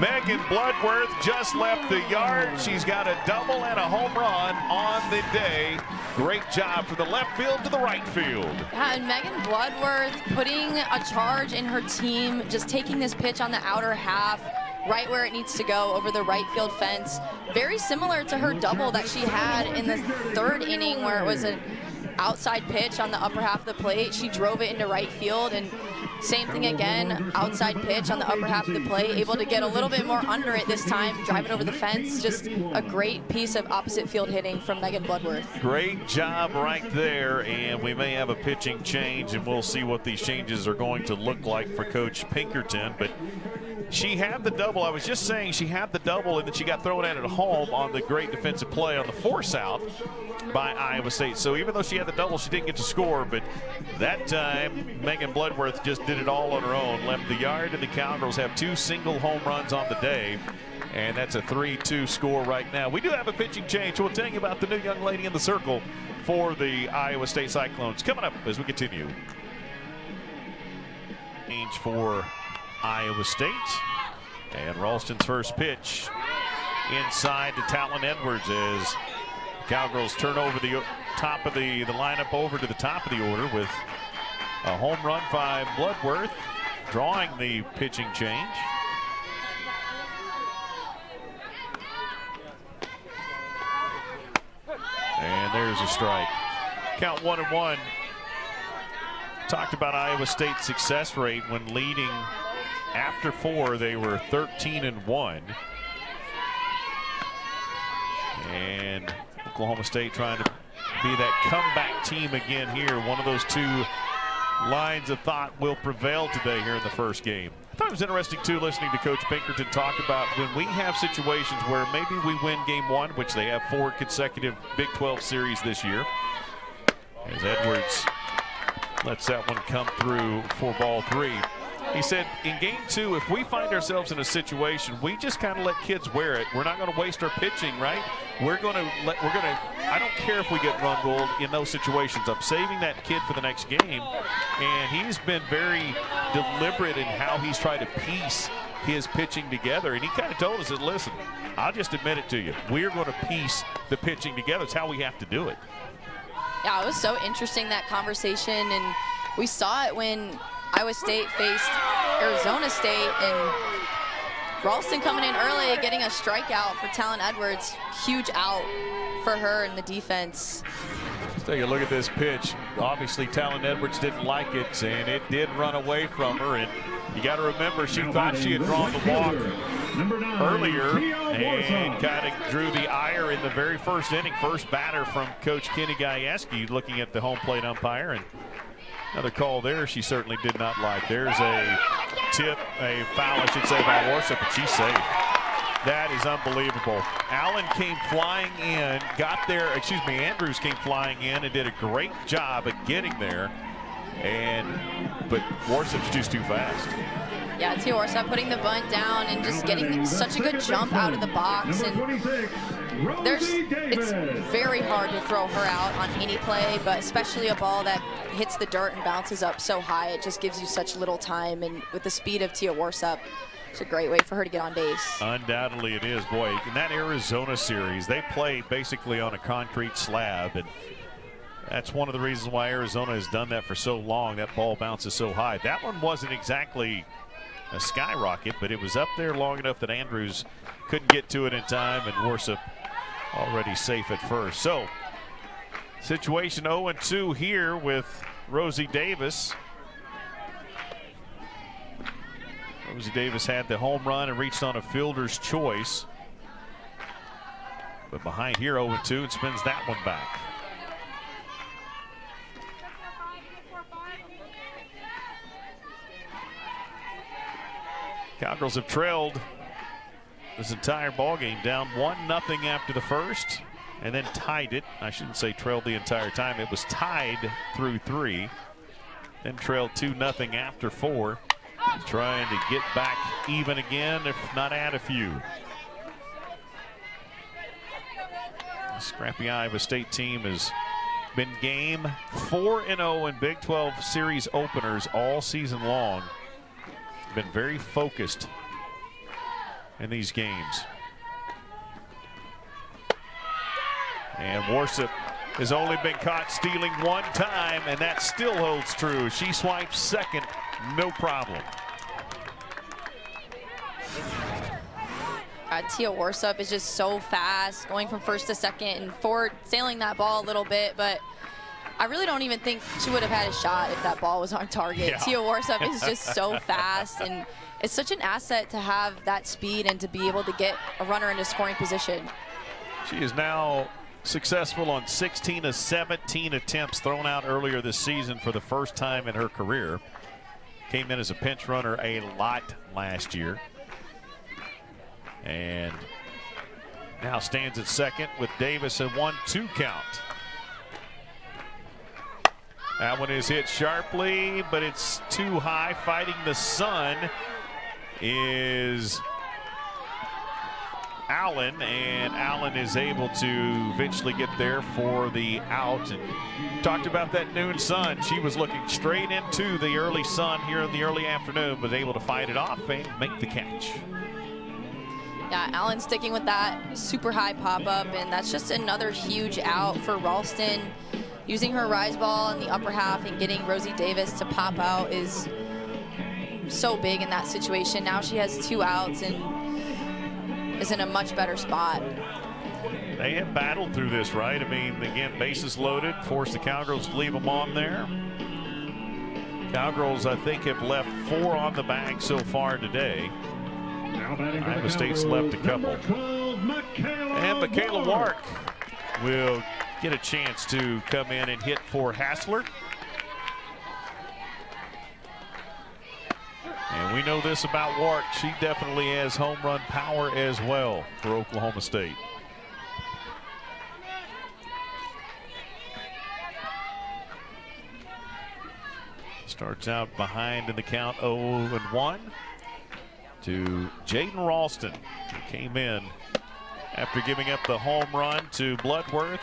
Megan Bledworth just left the yard. She's got a double and a home run on the day. Great job from the left field to the right field. Yeah, and Megan Bledworth putting a charge in her team, just taking this pitch on the outer half, right where it needs to go, over the right field fence. Very similar to her double that she had in the 3rd inning, where it was an outside pitch on the upper half of the plate. She drove it into right field, and same thing again, outside pitch on the upper half of the plate, able to get a little bit more under it this time, drive it over the fence. Just a great piece of opposite field hitting from Megan Bledworth. Great job right there, and we may have a pitching change, and we'll see what these changes are going to look like for Coach Pinkerton. But she had the double. I was just saying she had the double, and then she got thrown at it at home on the great defensive play on the force out by Iowa State. So even though she had the double, she didn't get to score, but that time Megan Bledworth just did it all on her own, left the yard, and the Cowgirls have 2 single home runs on the day, and that's a 3-2 score right now. We do have a pitching change. We'll tell you about the new young lady in the circle for the Iowa State Cyclones coming up as we continue. Change for Iowa State, and Ralston's first pitch inside to Talon Edwards as Cowgirls turn over the top of the lineup over to the top of the order with a home run by Bledworth, drawing the pitching change. And there's a strike. Count 1-1. Talked about Iowa State's success rate when leading after 4. They were 13-1. And Oklahoma State trying to be that comeback team again here. One of those 2 lines of thought will prevail today here in the first game. I thought it was interesting, too, listening to Coach Pinkerton talk about when we have situations where maybe we win game 1, which they have 4 consecutive Big 12 series this year, as Edwards lets that one come through for ball 3. He said in game 2, if we find ourselves in a situation, we just kind of let kids wear it. We're not going to waste our pitching, right? I don't care if we get run ruled in those situations. I'm saving that kid for the next game. And he's been very deliberate in how he's trying to piece his pitching together. And he kind of told us that, listen, I'll just admit it to you. We're going to piece the pitching together. It's how we have to do it. Yeah, it was so interesting, that conversation. And we saw it when Iowa State faced Arizona State, and Ralston coming in early, getting a strikeout for Talon Edwards. Huge out for her in the defense. Let's take a look at this pitch. Obviously, Talon Edwards didn't like it, and it did run away from her. And you got to remember, she thought she had drawn the walk earlier and kind of drew the ire in the very first inning. First batter from Coach Kenny Gajewski, looking at the home plate umpire. And another call there she certainly did not like. There's a tip, a foul, I should say, by Worcester, but she's safe. That is unbelievable. Allen came flying in, got there, Andrews came flying in and did a great job at getting there. But Worcep's just too fast. Yeah, Tia Worcep putting the bunt down and just getting such a good jump out of the box. And it's very hard to throw her out on any play, but especially a ball that hits the dirt and bounces up so high, it just gives you such little time. And with the speed of Tia Worcep, it's a great way for her to get on base. Undoubtedly it is. Boy, in that Arizona series, they play basically on a concrete slab, and that's one of the reasons why Arizona has done that for so long. That ball bounces so high. That one wasn't exactly a skyrocket, but it was up there long enough that Andrews couldn't get to it in time, and Worcep already safe at first. So, situation 0-2 here with Rosie Davis. Rosie Davis had the home run and reached on a fielder's choice. But behind here, 0-2, and spins that one back. Cowgirls have trailed this entire ballgame, down 1-0 after the first, and then tied it. I shouldn't say trailed the entire time. It was tied through 3, then trailed 2-0 after 4. Trying to get back even again, if not add a few. The scrappy Iowa State team has been game 4-0 in Big 12 series openers all season long. Been very focused in these games. And Worcep has only been caught stealing one time, and that still holds true. She swipes second, no problem. Tia Worcep is just so fast, going from first to second and forward, sailing that ball a little bit, but I really don't even think she would have had a shot if that ball was on target. Yeah. Tia Worcep is just so fast, and it's such an asset to have that speed and to be able to get a runner into scoring position. She is now successful on 16 of 17 attempts thrown out earlier this season for the first time in her career. Came in as a pinch runner a lot last year. And now stands at second with Davis a 1-2 count. That one is hit sharply, but it's too high. Fighting the sun is Allen, and Allen is able to eventually get there for the out. And talked about that noon sun. She was looking straight into the early sun here in the early afternoon, but able to fight it off and make the catch. Yeah, Allen sticking with that super high pop-up, and that's just another huge out for Ralston. Using her rise ball in the upper half and getting Rosie Davis to pop out is so big in that situation. Now she has 2 outs and is in a much better spot. They have battled through this, right? I mean, again, bases loaded, forced the Cowgirls to leave them on there. Cowgirls, I think, have left 4 on the bag so far today. Iowa State's left a couple. And Michaela Wark will get a chance to come in and hit for Hassler. And we know this about Wark. She definitely has home run power as well for Oklahoma State. Starts out behind in the count 0-1 to Jaden Ralston, who came in after giving up the home run to Bledworth.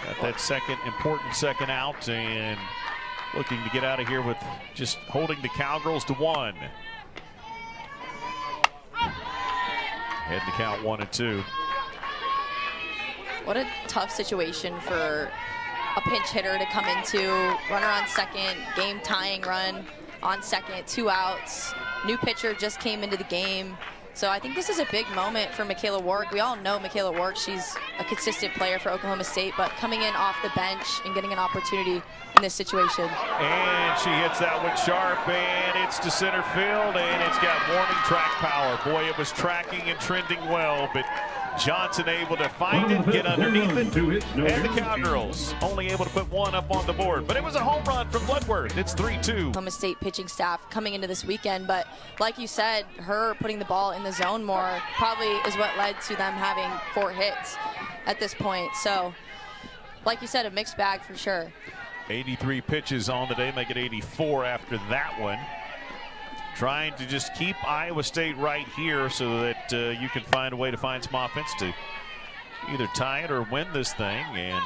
Got that second, important second out, and looking to get out of here with just holding the Cowgirls to 1. Head to count 1-2. What a tough situation for a pinch hitter to come into. Runner on second, game tying run on second, 2 outs. New pitcher just came into the game. So I think this is a big moment for Michaela Warwick. We all know Michaela Warwick. She's a consistent player for Oklahoma State, but coming in off the bench and getting an opportunity in this situation. And she hits that one sharp, and it's to center field, and it's got warning track power. Boy, it was tracking and trending well, but Johnson able to find it, get underneath it, and the Cowgirls only able to put 1 up on the board. But it was a home run from Bledworth. It's 3-2. Oklahoma State pitching staff coming into this weekend, but like you said, her putting the ball in the zone more probably is what led to them having 4 hits at this point. So, like you said, a mixed bag for sure. 83 pitches on the day, make it 84 after that one. Trying to just keep Iowa State right here so that you can find a way to find some offense to either tie it or win this thing. And,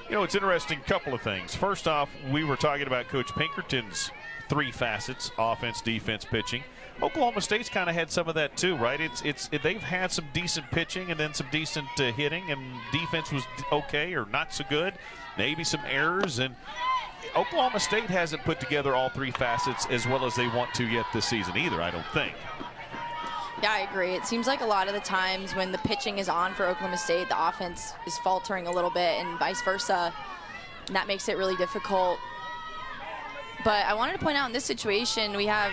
you know, it's interesting, couple of things. First off, we were talking about Coach Pinkerton's 3 facets, offense, defense, pitching. Oklahoma State's kind of had some of that too, right? They've had some decent pitching and then some decent hitting, and defense was okay or not so good. Maybe some errors, and Oklahoma State hasn't put together all 3 facets as well as they want to yet this season either, I don't think. Yeah, I agree. It seems like a lot of the times when the pitching is on for Oklahoma State, the offense is faltering a little bit and vice versa, and that makes it really difficult. But I wanted to point out in this situation, we have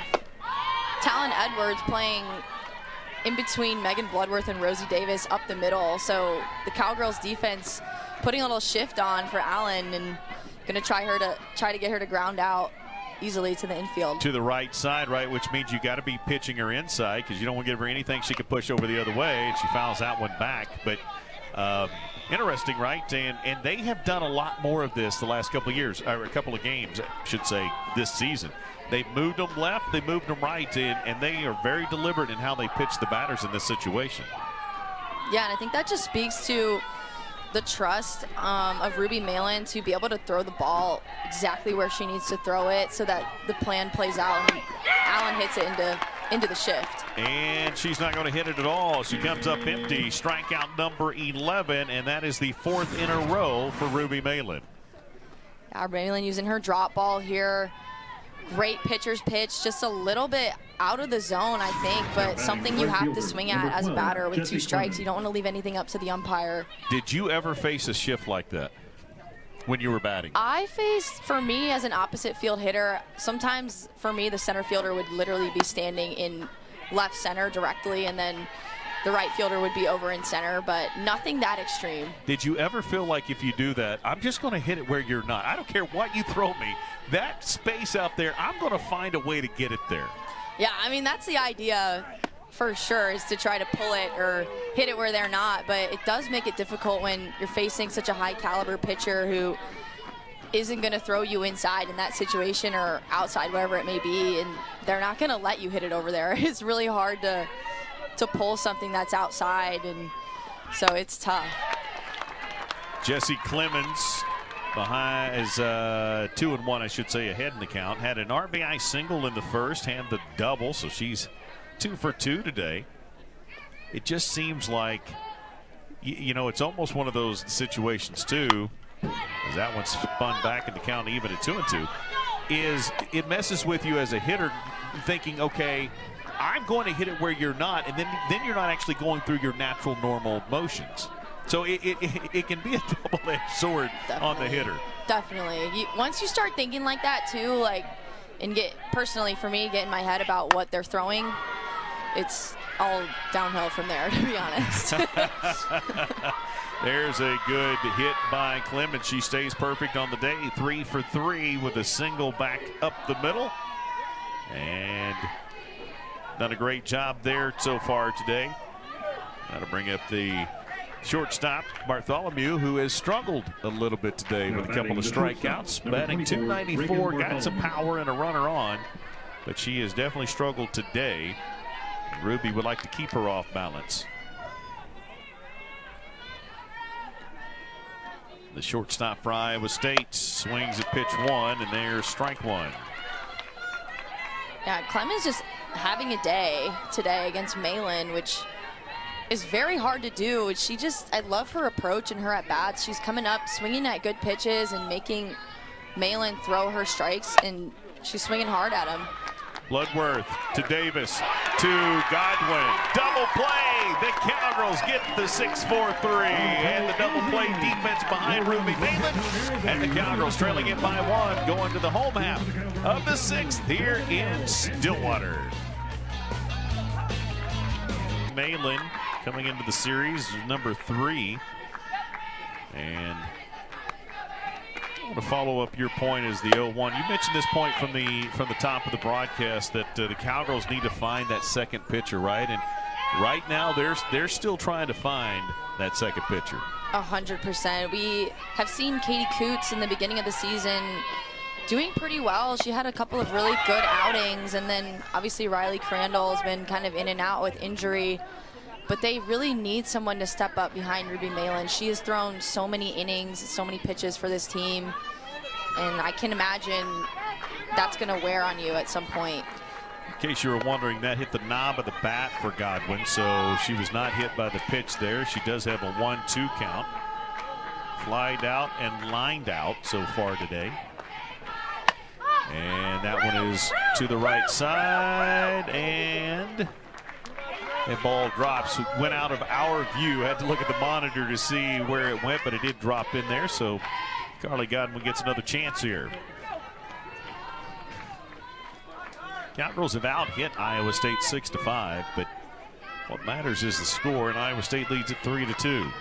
Talon Edwards playing in between Megan Bledworth and Rosie Davis up the middle. So the Cowgirls defense putting a little shift on for Allen and going to try to get her to ground out easily to the infield. To the right side, right, which means you got to be pitching her inside because you don't want to give her anything she could push over the other way, and she fouls that one back. But interesting, right? And they have done a lot more of this the last couple of years, or a couple of games, I should say, this season. They've moved them left, they moved them right, and they are very deliberate in how they pitch the batters in this situation. Yeah, and I think that just speaks to the trust of Ruby Malin to be able to throw the ball exactly where she needs to throw it so that the plan plays out and Allen hits it into the shift. And she's not going to hit it at all. She comes up empty. Strikeout number 11, and that is the 4th in a row for Ruby Malin. Yeah, Malin using her drop ball here. Great pitcher's pitch, just a little bit out of the zone, I think, but something you have to swing at as a batter with 2 strikes. You don't want to leave anything up to the umpire. Did you ever face a shift like that when you were batting? I faced, for me, as an opposite field hitter, sometimes for me the center fielder would literally be standing in left center directly, and then the right fielder would be over in center, but nothing that extreme. Did you ever feel like if you do that, I'm just going to hit it where you're not? I don't care what you throw me. That space out there, I'm going to find a way to get it there. Yeah, I mean, that's the idea for sure, is to try to pull it or hit it where they're not, but it does make it difficult when you're facing such a high caliber pitcher who isn't going to throw you inside in that situation or outside, wherever it may be, and they're not going to let you hit it over there. It's really hard to pull something that's outside, and so it's tough. Jessie Clemens behind is 2-1, I should say, ahead in the count. Had an RBI single in the first, had the double, so she's 2 for 2 today. It just seems like, you know, it's almost one of those situations too, as that one's spun back in the count even at 2-2, is it messes with you as a hitter thinking, okay, I'm going to hit it where you're not, and then you're not actually going through your natural normal motions. So it can be a double-edged sword on the hitter. Definitely. Once you start thinking like that too, like, and personally for me, get in my head about what they're throwing, it's all downhill from there, to be honest. There's a good hit by Clemens. She stays perfect on the day, 3 for 3 with a single back up the middle. And done a great job there so far today. That'll bring up the shortstop, Bartholomew, who has struggled a little bit today with a couple of strikeouts. Batting .294, got some power and a runner on, but she has definitely struggled today. Ruby would like to keep her off balance. The shortstop for Iowa State swings at pitch 1, and there's strike 1. Yeah, Clemens just having a day today against Malin, which is very hard to do. I love her approach and her at-bats. She's coming up, swinging at good pitches and making Malin throw her strikes, and she's swinging hard at him. Bledworth to Davis to Godwin. Double play. The Cowgirls get the 6-4-3. And the double play defense behind Ruby Malin. And the Cowgirls trailing it by 1, going to the home half of the 6th here in Stillwater. Malin coming into the series, number 3. And I want to follow up your point as the 0-1. You mentioned this point from the top of the broadcast that the Cowgirls need to find that second pitcher, right? And right now they're still trying to find that second pitcher. 100%. We have seen Katie Coots in the beginning of the season doing pretty well. She had a couple of really good outings, and then obviously Riley Crandall has been kind of in and out with injury. But they really need someone to step up behind Ruby Malin. She has thrown so many innings, so many pitches for this team. And I can imagine that's going to wear on you at some point. In case you were wondering, that hit the knob of the bat for Godwin, so she was not hit by the pitch there. She does have a 1-2 count. Flied out and lined out so far today. And that one is to the right side, and that ball drops. It went out of our view. Had to look at the monitor to see where it went, but it did drop in there. So Carly Godwin gets another chance here. Cowgirls have out-hit Iowa State 6-5, but what matters is the score, and Iowa State leads it 3-2.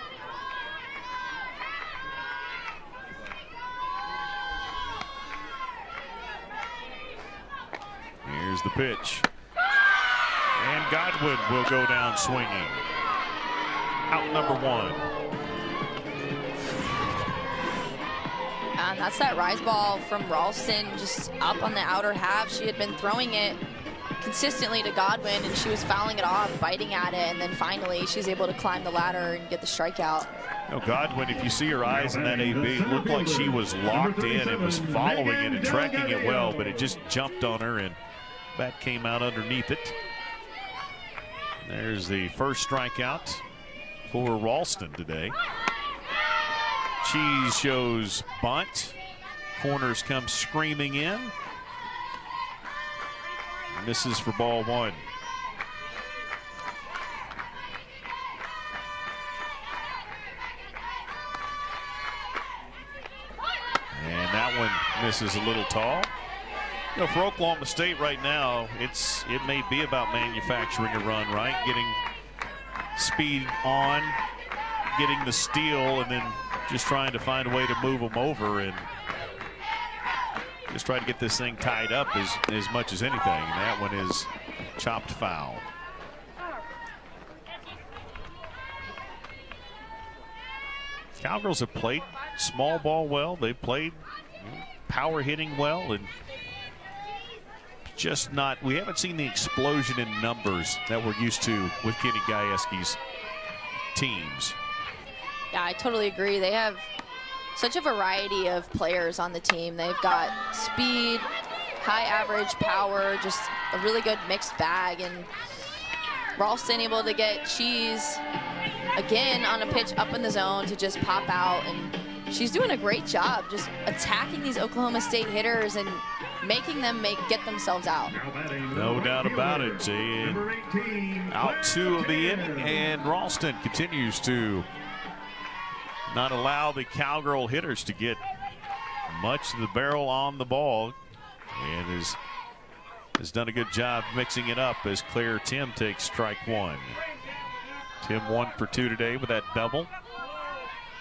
Here's the pitch. And Godwin will go down swinging. Out number 1. And that's that rise ball from Ralston, just up on the outer half. She had been throwing it consistently to Godwin, and she was fouling it off, biting at it, and then finally she's able to climb the ladder and get the strikeout. You know, Godwin, if you see her eyes in that AB, it looked like she was locked in and was following it and tracking it well, but it just jumped on her, and bat came out underneath it. There's the first strikeout for Ralston today. Cheese shows bunt. Corners come screaming in. Misses for ball 1. And that one misses a little tall. You know, for Oklahoma State right now, it may be about manufacturing a run, right? Getting speed on, getting the steal, and then just trying to find a way to move them over and just try to get this thing tied up as much as anything. And that one is chopped foul. Cowgirls have played small ball well. They've played power hitting well, and just not, we haven't seen the explosion in numbers that we're used to with Kenny Gajewski's teams. Yeah, I totally agree. They have such a variety of players on the team. They've got speed, high average power, just a really good mixed bag. And Ralston able to get Cheese again on a pitch up in the zone to just pop out. And she's doing a great job just attacking these Oklahoma State hitters and making them get themselves out. No doubt about it. And out 2 of the inning, and Ralston continues to not allow the Cowgirl hitters to get much of the barrel on the ball, and has done a good job mixing it up as Claire Tim takes strike 1. Tim 1 for 2 today with that double.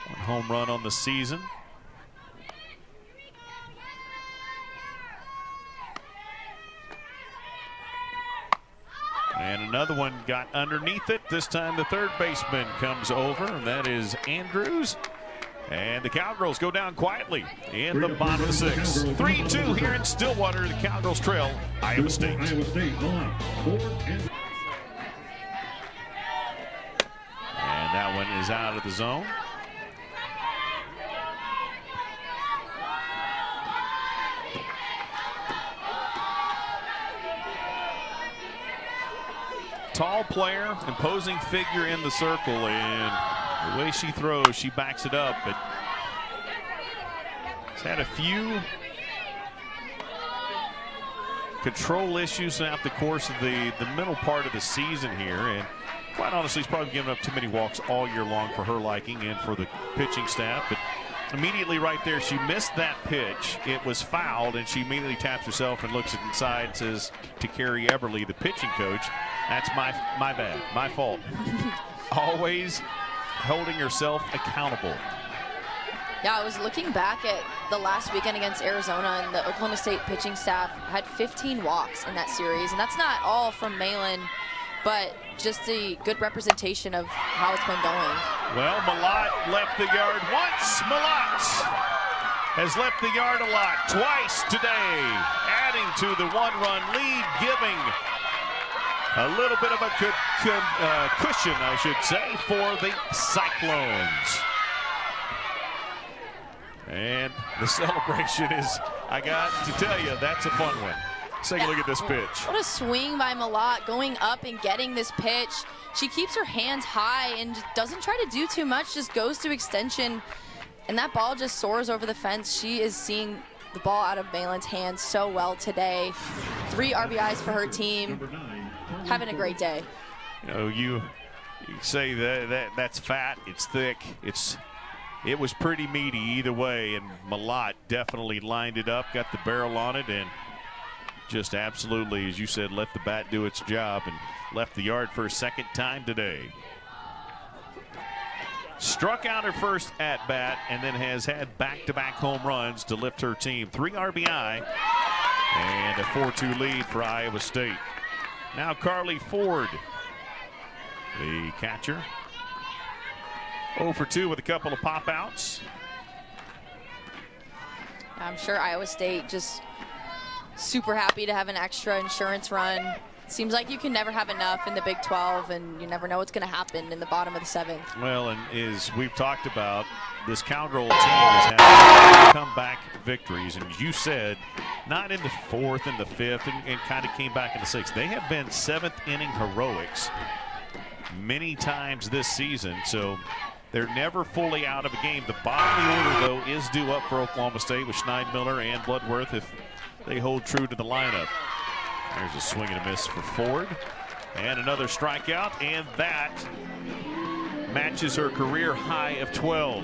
1 home run on the season. And another one got underneath it. This time the third baseman comes over, and that is Andrews. And the Cowgirls go down quietly in the bottom of the 6th. 3-2 here in Stillwater. The Cowgirls trail Iowa State. And that one is out of the zone. tall player, imposing figure in the circle, and the way she throws, she backs it up. But has had a few control issues throughout the course of the middle part of the season here, and quite honestly, he's probably given up too many walks all year long for her liking and for the pitching staff. But immediately right there, she missed that pitch. It was fouled, and she immediately taps herself and looks inside and says to Carrie Eberly, the pitching coach, "That's my bad, my fault." Always holding herself accountable. Yeah, I was looking back at the last weekend against Arizona, and the Oklahoma State pitching staff had 15 walks in that series, and that's not all from Malin, but just a good representation of how it's been going. Well, Malot left the yard once. Malot has left the yard a lot, twice today, adding to the one-run lead, giving a little bit of a cushion, I should say, for the Cyclones. And the celebration is, I got to tell you, that's a fun one. Let's take a look at this pitch. What a swing by Malot, going up and getting this pitch. She keeps her hands high and doesn't try to do too much, just goes to extension, and that ball just soars over the fence. She is seeing the ball out of Malin's hands so well today. 3 RBIs for her team. Having a great day. You know, you say that's fat, it's thick, it was pretty meaty either way, and Malot definitely lined it up, got the barrel on it, and just absolutely, as you said, let the bat do its job and left the yard for a second time today. Struck out her first at bat and then has had back-to-back home runs to lift her team. 3 RBI and a 4-2 lead for Iowa State. Now Carly Ford, the catcher. 0 for 2 with a couple of pop outs. I'm sure Iowa State just super happy to have an extra insurance run. Seems like you can never have enough in the Big 12, and you never know what's going to happen in the bottom of the 7th. Well, and as we've talked about, this Cowgirl team has had comeback victories, and as you said, not in the 4th and the 5th, and kind of came back in the 6th. They have been 7th inning heroics many times this season, so they're never fully out of a game. The bottom of the order, though, is due up for Oklahoma State with Schneidmiller and Bledworth if they hold true to the lineup. There's a swing and a miss for Ford. And another strikeout, and that matches her career high of 12.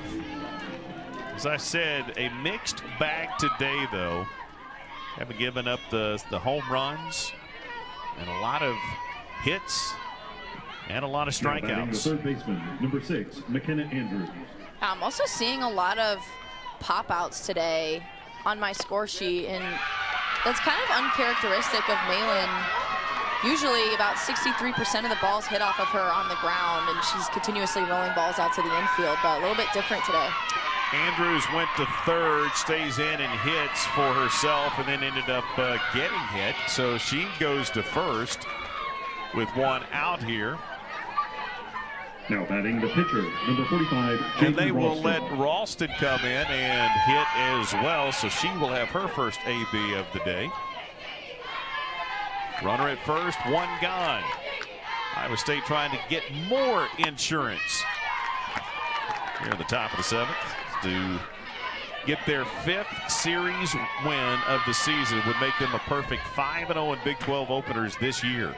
As I said, a mixed bag today, though. Haven't given up the home runs and a lot of hits and a lot of strikeouts. The third baseman, number 6, McKenna Andrews. I'm also seeing a lot of pop-outs today on my score sheet, and that's kind of uncharacteristic of Malin. Usually about 63% of the balls hit off of her on the ground, and she's continuously rolling balls out to the infield, but a little bit different today. Andrews went to third, stays in and hits for herself, and then ended up getting hit. So she goes to first with 1 out here. Now batting the pitcher, number 45, and they will Ralston. let Ralston come in and hit as well, so she will have her first AB of the day. Runner at first, 1 gone. Iowa State trying to get more insurance here at the top of the 7th to get their 5th series win of the season. Would make them a perfect 5-0 in Big 12 openers this year.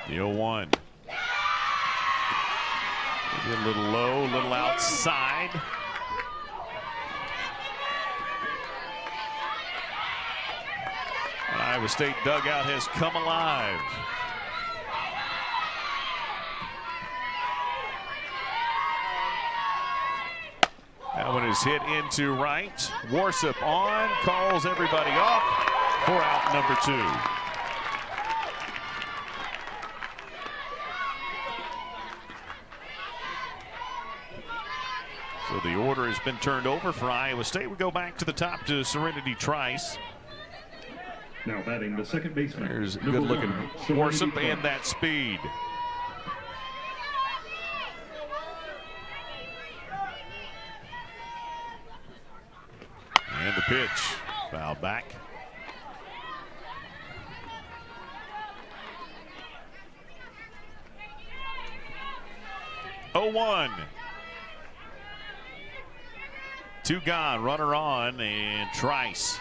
The 0-1. Maybe a little low, a little outside. And Iowa State dugout has come alive. That one is hit into right. Warsup on, calls everybody off for out number 2. So the order has been turned over for Iowa State. We go back to the top to Serenity Trice. Now batting the second baseman. There's a number good-looking 1, Serenity Warsup Trice. and that speed. And the pitch, foul back. 0-1. 2 gone, runner on, and Trice.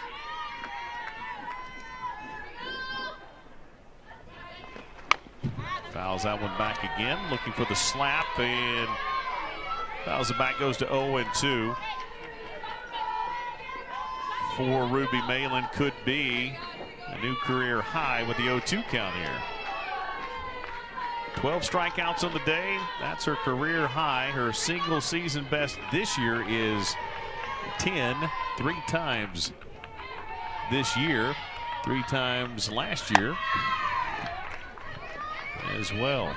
Fouls that one back again, looking for the slap, and fouls it back, goes to 0-2. For Ruby Malin, could be a new career high with the 0-2 count here. 12 strikeouts on the day, that's her career high. Her single season best this year is 10, 3 times this year, 3 times last year as well.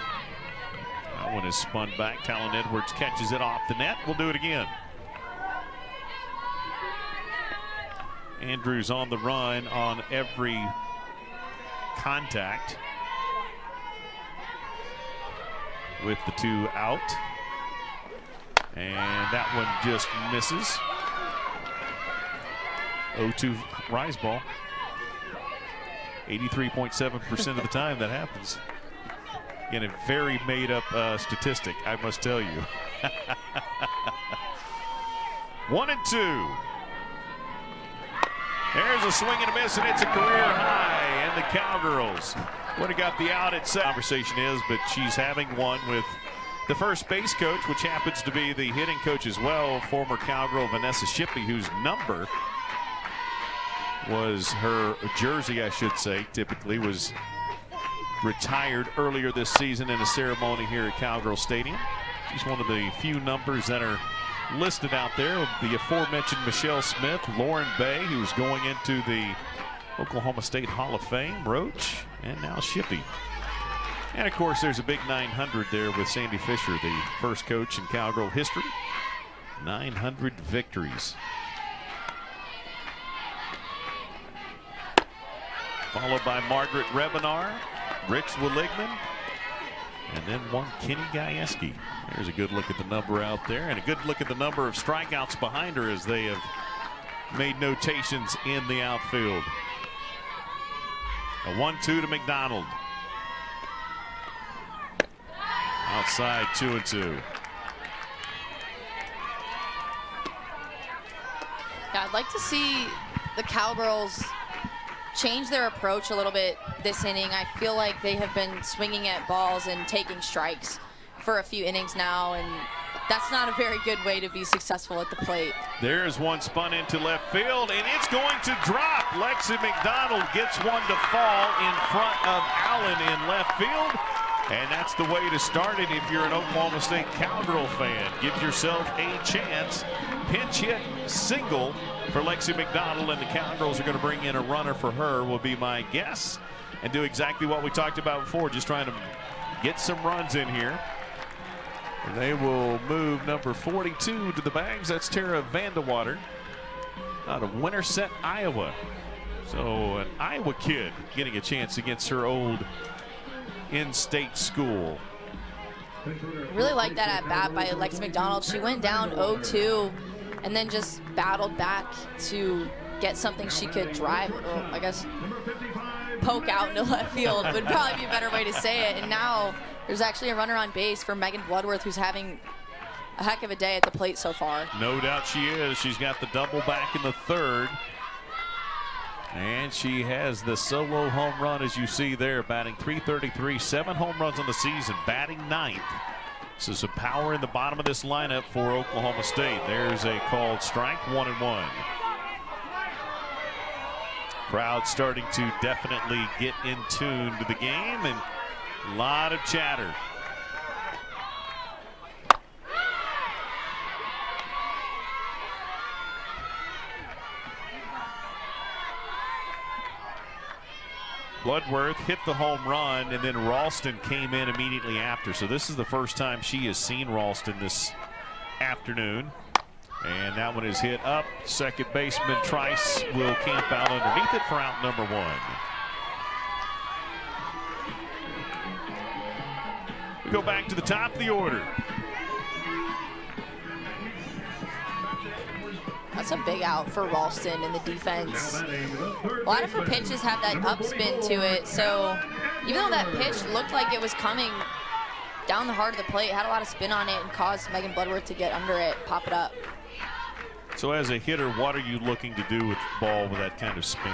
That one is spun back. Talon Edwards catches it off the net. We'll do it again. Andrews on the run on every contact with the 2 out. And that one just misses. 0-2 rise ball. 83.7% of the time that happens. Again, a very made-up statistic, I must tell you. 1-2. There's a swing and a miss, and it's a career high. And the Cowgirls would have got the out at second. Conversation is, but she's having one with the first base coach, which happens to be the hitting coach as well, former Cowgirl Vanessa Shippey, whose number was her jersey, I should say, typically was retired earlier this season in a ceremony here at Cowgirl Stadium. She's one of the few numbers that are listed out there. The aforementioned Michelle Smith, Lauren Bay, who's going into the Oklahoma State Hall of Fame, Roach, and now Shippey. And of course, there's a big 900 there with Sandy Fisher, the first coach in Cowgirl history. 900 victories. Followed by Margaret Rebinar, Rich Willigman, and then one Kenny Gajewski. There's a good look at the number out there, and a good look at the number of strikeouts behind her as they have made notations in the outfield. A 1-2 to McDonald. Outside, 2-2. Yeah, I'd like to see the Cowgirls change their approach a little bit this inning. I feel like they have been swinging at balls and taking strikes for a few innings now, and that's not a very good way to be successful at the plate. There's one spun into left field, and it's going to drop. Lexi McDonald gets one to fall in front of Allen in left field, and that's the way to start it if you're an Oklahoma State Cowgirl fan. Give yourself a chance. Pinch hit single for Lexi McDonald, and the Cowgirls are going to bring in a runner for her, will be my guess, and do exactly what we talked about before, just trying to get some runs in here. And they will move number 42 to the bags. That's Tara Vandewater out of Winterset, Iowa. So an Iowa kid getting a chance against her old in-state school. I really like that at bat by Lexi McDonald. She went down 0-2 and then just battled back to get something she could drive, or I guess poke out into left field would probably be a better way to say it. And now there's actually a runner on base for Megan Bledworth, who's having a heck of a day at the plate so far. No doubt she is. She's got the double back in the third. And she has the solo home run, as you see there, batting .333, 7 home runs on the season, batting 9th. So some power in the bottom of this lineup for Oklahoma State. There's a called strike, 1-1. Crowd starting to definitely get in tune to the game, and a lot of chatter. Bledworth hit the home run, and then Ralston came in immediately after. So this is the first time she has seen Ralston this afternoon. And that one is hit up. Second baseman Trice will camp out underneath it for out number 1. We go back to the top of the order. That's a big out for Ralston in the defense. A lot of her pitches have that upspin to it, so even though that pitch looked like it was coming down the heart of the plate, had a lot of spin on it and caused Megan Bledworth to get under it, pop it up. So as a hitter, what are you looking to do with the ball with that kind of spin?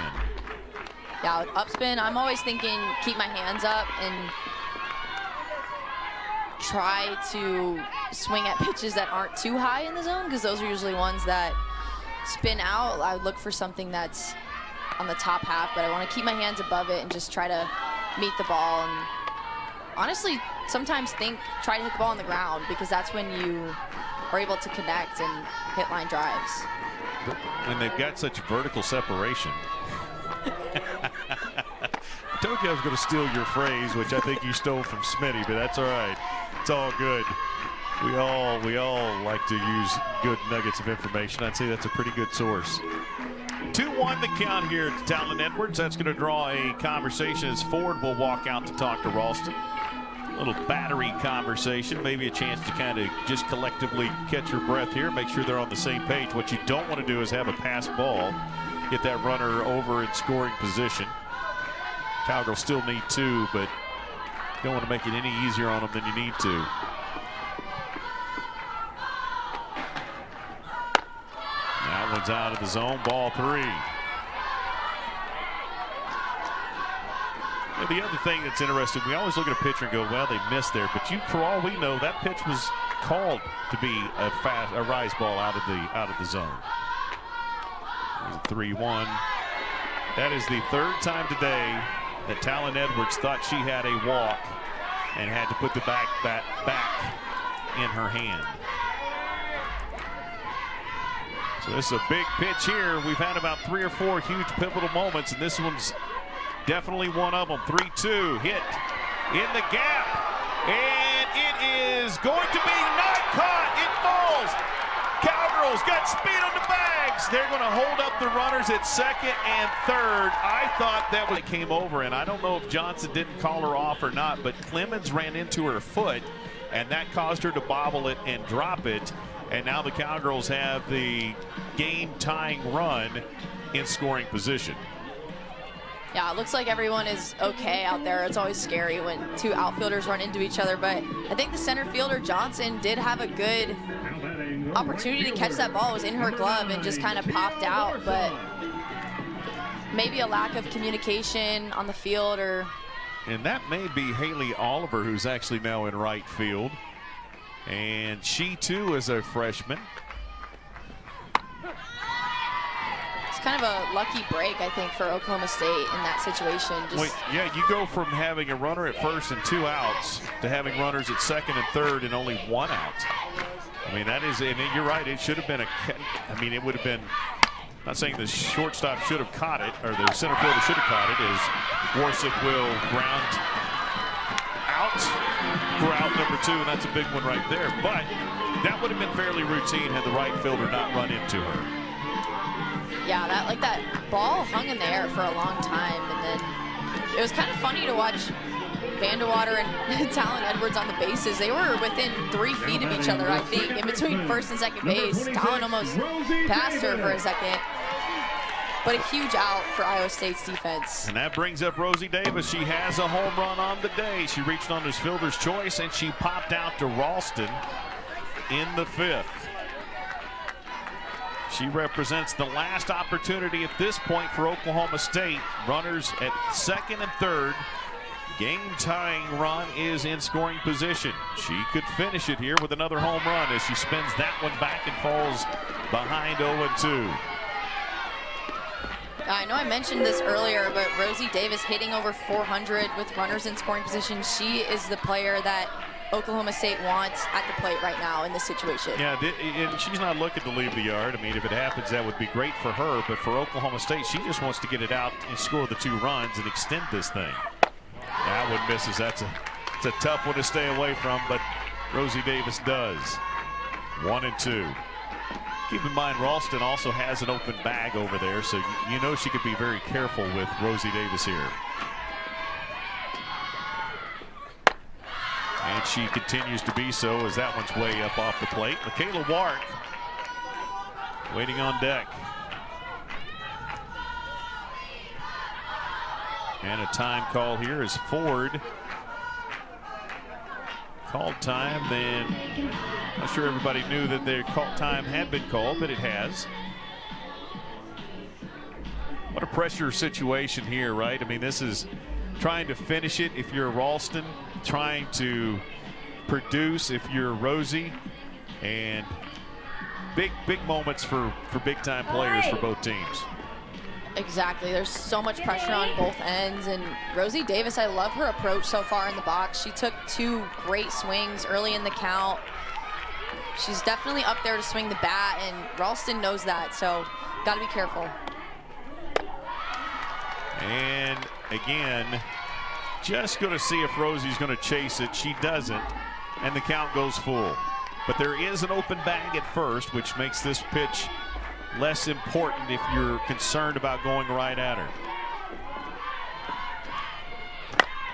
Yeah, with upspin, I'm always thinking keep my hands up and try to swing at pitches that aren't too high in the zone, because those are usually ones that spin out. I would look for something that's on the top half, but I want to keep my hands above it and just try to meet the ball. And honestly, sometimes try to hit the ball on the ground, because that's when you are able to connect and hit line drives. When they've got such vertical separation. I told you I was going to steal your phrase, which I think you stole from Smitty, but that's all right. It's all good. We all like to use good nuggets of information. I'd say that's a pretty good source. 2-1 the count here to Talon Edwards. That's going to draw a conversation as Ford will walk out to talk to Ralston. A little battery conversation, maybe a chance to kind of just collectively catch your breath here, make sure they're on the same page. What you don't want to do is have a pass ball, get that runner over in scoring position. Cowgirl still need 2, but you don't want to make it any easier on them than you need to. That one's out of the zone, ball 3. The other thing that's interesting, we always look at a pitcher and go, well, they missed there, but for all we know, that pitch was called to be a rise ball out of the zone. 3-1. That is the 3rd time today that Talon Edwards thought she had a walk and had to put the bat back in her hand. So this is a big pitch here. We've had about 3 or 4 huge pivotal moments, and this one's definitely one of them. 3-2, hit in the gap, and it is going to be not caught. It falls. Cowgirl's got speed on the bags. They're going to hold up the runners at 2nd and 3rd. I thought that when it came over, and I don't know if Johnson didn't call her off or not, but Clemens ran into her foot, and that caused her to bobble it and drop it. And now the Cowgirls have the game-tying run in scoring position. Yeah, it looks like everyone is okay out there. It's always scary when 2 outfielders run into each other, but I think the center fielder, Johnson, did have a good opportunity to catch that ball. It was in her glove and just kind of popped out, but maybe a lack of communication on the field. And that may be Haley Oliver, who's actually now in right field. And she, too, is a freshman. Kind of a lucky break, I think, for Oklahoma State in that situation. Yeah, you go from having a runner at 1st and 2 outs to having runners at 2nd and 3rd and only 1 out. I mean, that is, and you're right, it should have been it would have been, not saying the shortstop should have caught it, or the center fielder should have caught it, as Warsick will ground out for out number 2, and that's a big one right there. But that would have been fairly routine had the right fielder not run into her. Yeah, that ball hung in the air for a long time, and then it was kind of funny to watch Vandewater and Talon Edwards on the bases. They were within 3 feet of each other, I think, in between 1st and 2nd base. Talon almost passed her for a second, but a huge out for Iowa State's defense. And that brings up Rosie Davis. She has a home run on the day. She reached on his fielder's choice, and she popped out to Ralston in the 5th. She represents the last opportunity at this point for Oklahoma State. Runners at 2nd and 3rd. Game-tying run is in scoring position. She could finish it here with another home run as she spins that one back and falls behind 0-2. I know I mentioned this earlier, but Rosie Davis hitting over 400 with runners in scoring position. She is the player that Oklahoma State wants at the plate right now in this situation. Yeah, and she's not looking to leave the yard. I mean, if it happens, that would be great for her. But for Oklahoma State, she just wants to get it out and score the 2 runs and extend this thing. That one misses. It's a tough one to stay away from, but Rosie Davis does. 1-2. Keep in mind, Ralston also has an open bag over there, so you know she could be very careful with Rosie Davis here. And she continues to be so as that one's way up off the plate. Michaela Wark waiting on deck. And a time call here as Ford called time, then I'm sure everybody knew that their time had been called, but it has. What a pressure situation here, right? I mean, this is trying to finish it if you're Ralston, trying to produce if you're Rosie, and big moments for big time players for both teams. Exactly. There's so much pressure on both ends, and Rosie Davis, I love her approach so far in the box. She took 2 great swings early in the count. She's definitely up there to swing the bat, and Ralston knows that, so got to be careful. And again, just going to see if Rosie's going to chase it. She doesn't, and the count goes full. But there is an open bag at first, which makes this pitch less important if you're concerned about going right at her.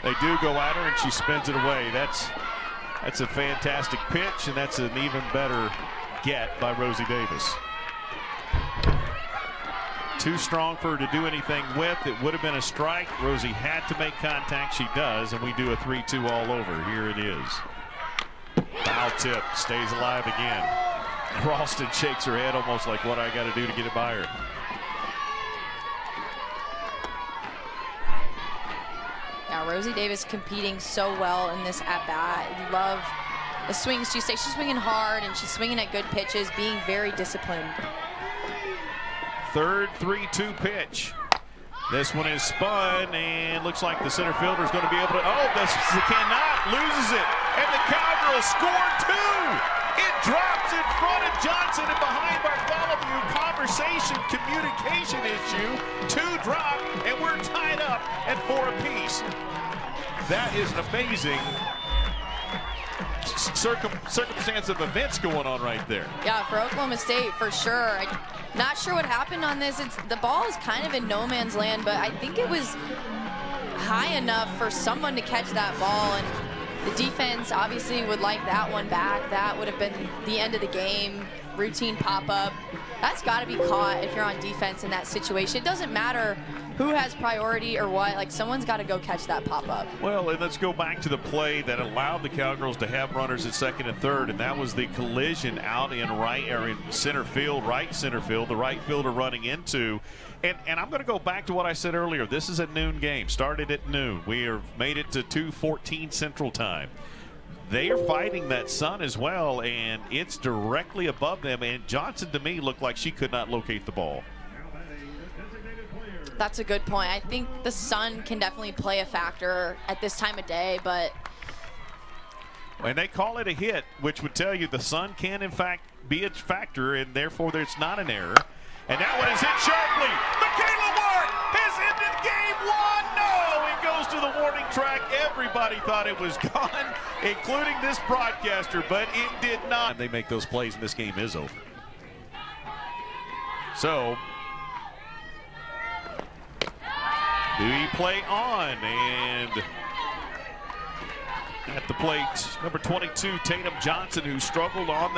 They do go at her, and she spins it away. That's a fantastic pitch, and that's an even better get by Rosie Davis. Too strong for her to do anything with. It would have been a strike. Rosie had to make contact. She does, and we do a 3-2 all over. Here it is. Foul tip, stays alive again. Ralston shakes her head almost like, what I got to do to get it by her. Yeah, Rosie Davis competing so well in this at-bat. Love the swings. She's swinging hard, and she's swinging at good pitches, being very disciplined. Third 3-2 pitch. This one is spun, and looks like the center fielder is going to be able to, this cannot, loses it, and the Cowgirls score 2. It drops in front of Johnson and behind Bartholomew. Conversation, communication issue. 2 drop, and we're tied up at 4 apiece. That is an amazing circumstance of events going on right there. Yeah, for Oklahoma State, for sure. I'm not sure what happened on this. The ball is kind of in no man's land, but I think it was high enough for someone to catch that ball, and the defense obviously would like that one back. That would have been the end of the game. Routine pop-up. That's got to be caught if you're on defense in that situation. It doesn't matter who has priority or what. Like, someone's got to go catch that pop-up. Well, and let's go back to the play that allowed the Cowgirls to have runners at second and third, and that was the collision out in center field, right center field, the right fielder running into. And I'm going to go back to what I said earlier. This is a noon game. Started at noon. We have made it to 2:14 Central Time. They are fighting that sun as well, and it's directly above them. And Johnson, to me, looked like she could not locate the ball. That's a good point. I think the sun can definitely play a factor at this time of day, but... And they call it a hit, which would tell you the sun can, in fact, be a factor, and therefore there's not an error. And that one is hit sharply. Michaela Ward has ended game 1. No, it goes to the warning track. Everybody thought it was gone, including this broadcaster, but it did not. They make those plays, and this game is over. So, do we play on? And at the plate, number 22, Tatum Johnson, who struggled on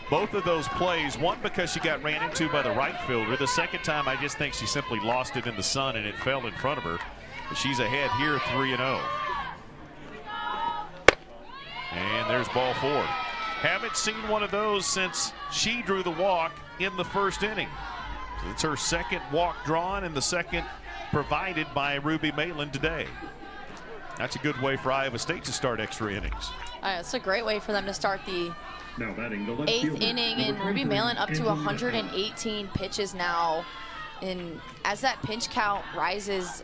both of those plays. One because she got ran into by the right fielder. The second time, I just think she simply lost it in the sun and it fell in front of her. But she's ahead here 3-0. And there's ball 4. Haven't seen one of those since she drew the walk in the first inning. So it's her second walk drawn and the second provided by Ruby Malin today. That's a good way for Iowa State to start extra innings. It's a great way for them to start the Now batting the left 8th fielder, inning, and number Ruby 23, Malin up to Angela 118 pitches now. And as that pinch count rises,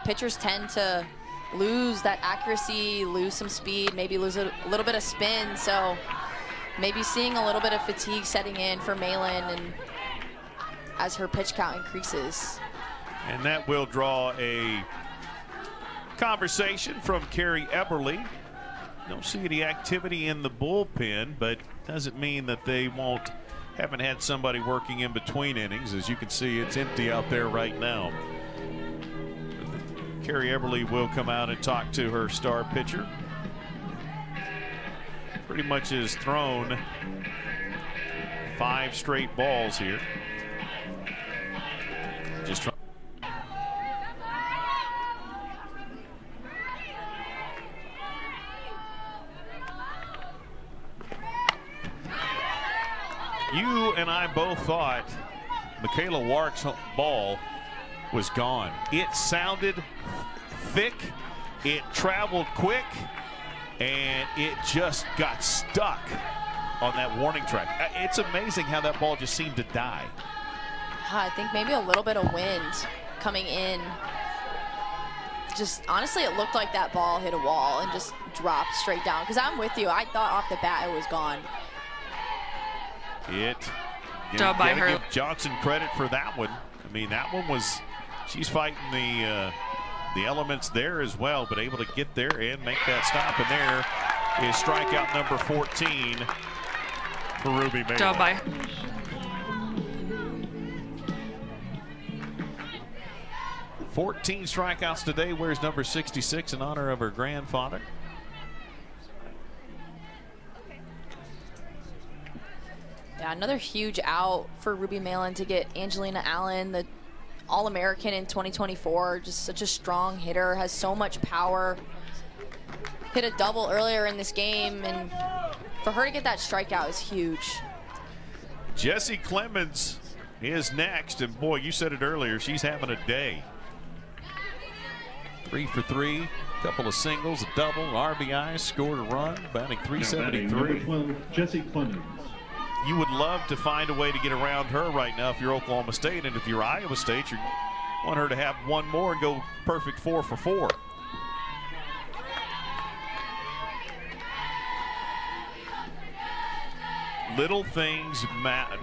pitchers tend to lose that accuracy, lose some speed, maybe lose a little bit of spin. So maybe seeing a little bit of fatigue setting in for Malin and as her pitch count increases. And that will draw a conversation from Carrie Eberly. Don't see any activity in the bullpen, but doesn't mean that they haven't had somebody working in between innings. As you can see, it's empty out there right now. Carrie Eberly will come out and talk to her star pitcher. Pretty much has thrown 5 straight balls here. Just trying. you and I both thought Michaela Wark's ball was gone. It sounded thick, it traveled quick, and it just got stuck on that warning track. It's amazing how that ball just seemed to die. I think maybe a little bit of wind coming in. Just honestly, it looked like that ball hit a wall and just dropped straight down. Because I'm with you, I thought off the bat it was gone. Job by her. Give Johnson credit for that one. I mean, that one was, she's fighting the elements there as well, but able to get there and make that stop. And there is strikeout number 14 for Ruby Malot. Job by her. 14 strikeouts today. Wears number 66 in honor of her grandfather. Yeah, another huge out for Ruby Malin to get Angelina Allen, the All-American in 2024. Just such a strong hitter, has so much power. Hit a double earlier in this game, and for her to get that strikeout is huge. Jessie Clemens is next, and boy, you said it earlier, she's having a day. 3 for 3, couple of singles, a double, RBI, scored a run, batting .373. Number 12, Jessie Clemens. You would love to find a way to get around her right now if you're Oklahoma State, and if you're Iowa State, you want her to have one more and go perfect 4 for 4. Little things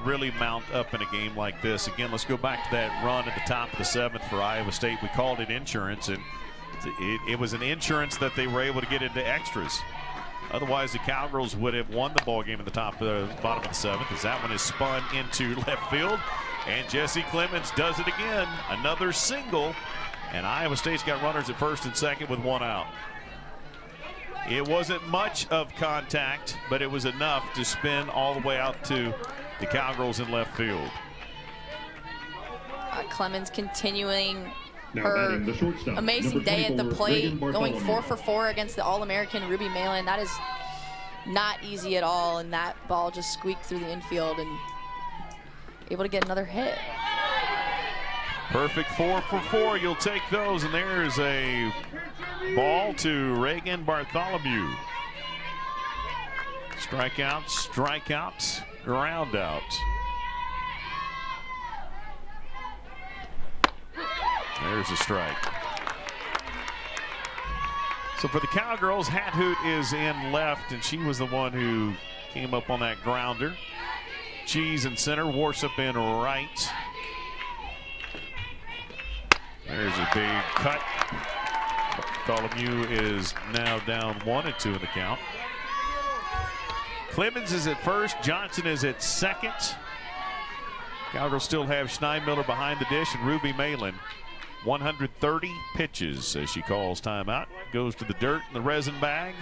really mount up in a game like this. Again, let's go back to that run at the top of the 7th for Iowa State. We called it insurance, and it was an insurance that they were able to get into extras. Otherwise, the Cowgirls would have won the ball game at the bottom of the 7th, as that one is spun into left field. And Jessie Clemens does it again. Another single, and Iowa State's got runners at first and second with 1 out. It wasn't much of contact, but it was enough to spin all the way out to the Cowgirls in left field. Clemens continuing Now her batting the shortstop, amazing number day at the 24, plate, Reagan going Bartholomew. 4 for 4 against the All-American Ruby Malin. That is not easy at all, and that ball just squeaked through the infield and able to get another hit. Perfect 4 for 4. You'll take those, and there's a ball to Reagan Bartholomew. Strikeout, strikeout, ground out. There's a strike. So for the Cowgirls, Hat Hoot is in left, and she was the one who came up on that grounder. Cheese in center, Warsup in right. There's a big cut. Bartholomew is now down 1-2 in the count. Clemens is at first, Johnson is at second. Cowgirls still have Schneidmiller behind the dish, and Ruby Malin. 130 pitches as she calls timeout. Goes to the dirt in the resin bag.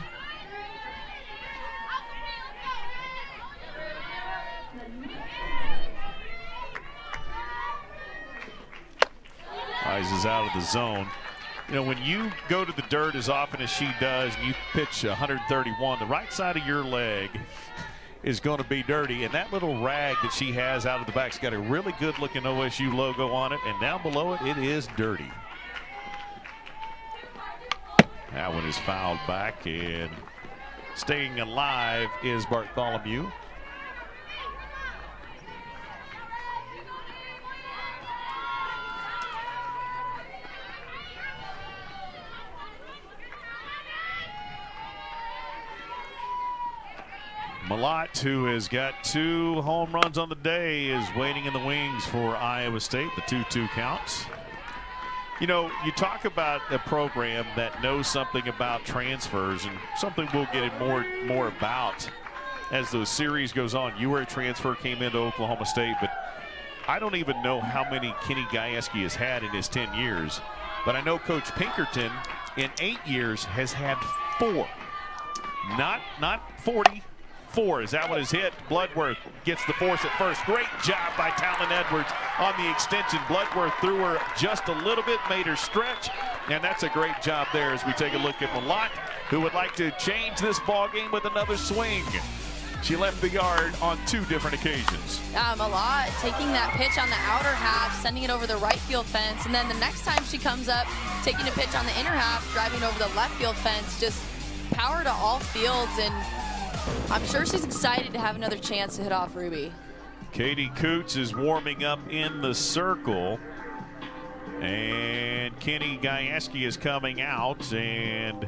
Rises out of the zone. You know, when you go to the dirt as often as she does and you pitch 131, the right side of your leg is going to be dirty, and that little rag that she has out of the back's got a really good looking OSU logo on it, and down below it, it is dirty. That one is fouled back, and staying alive is Bartholomew. Malot, who has got 2 home runs on the day, is waiting in the wings for Iowa State, the 2-2 counts. You know, you talk about a program that knows something about transfers, and something we'll get more about as the series goes on. You were a transfer, came into Oklahoma State, but I don't even know how many Kenny Gajewski has had in his 10 years. But I know Coach Pinkerton in 8 years has had 4. Not 40. 4 as that one is hit. Bledworth gets the force at first. Great job by Talon Edwards on the extension. Bledworth threw her just a little bit, made her stretch, and that's a great job there as we take a look at Malot, who would like to change this ball game with another swing. She left the yard on 2 different occasions. Malot taking that pitch on the outer half, sending it over the right field fence, and then the next time she comes up, taking a pitch on the inner half, driving over the left field fence, just power to all fields, and I'm sure she's excited to have another chance to hit off Ruby. Katie Coots is warming up in the circle, and Kenny Gajewski is coming out, and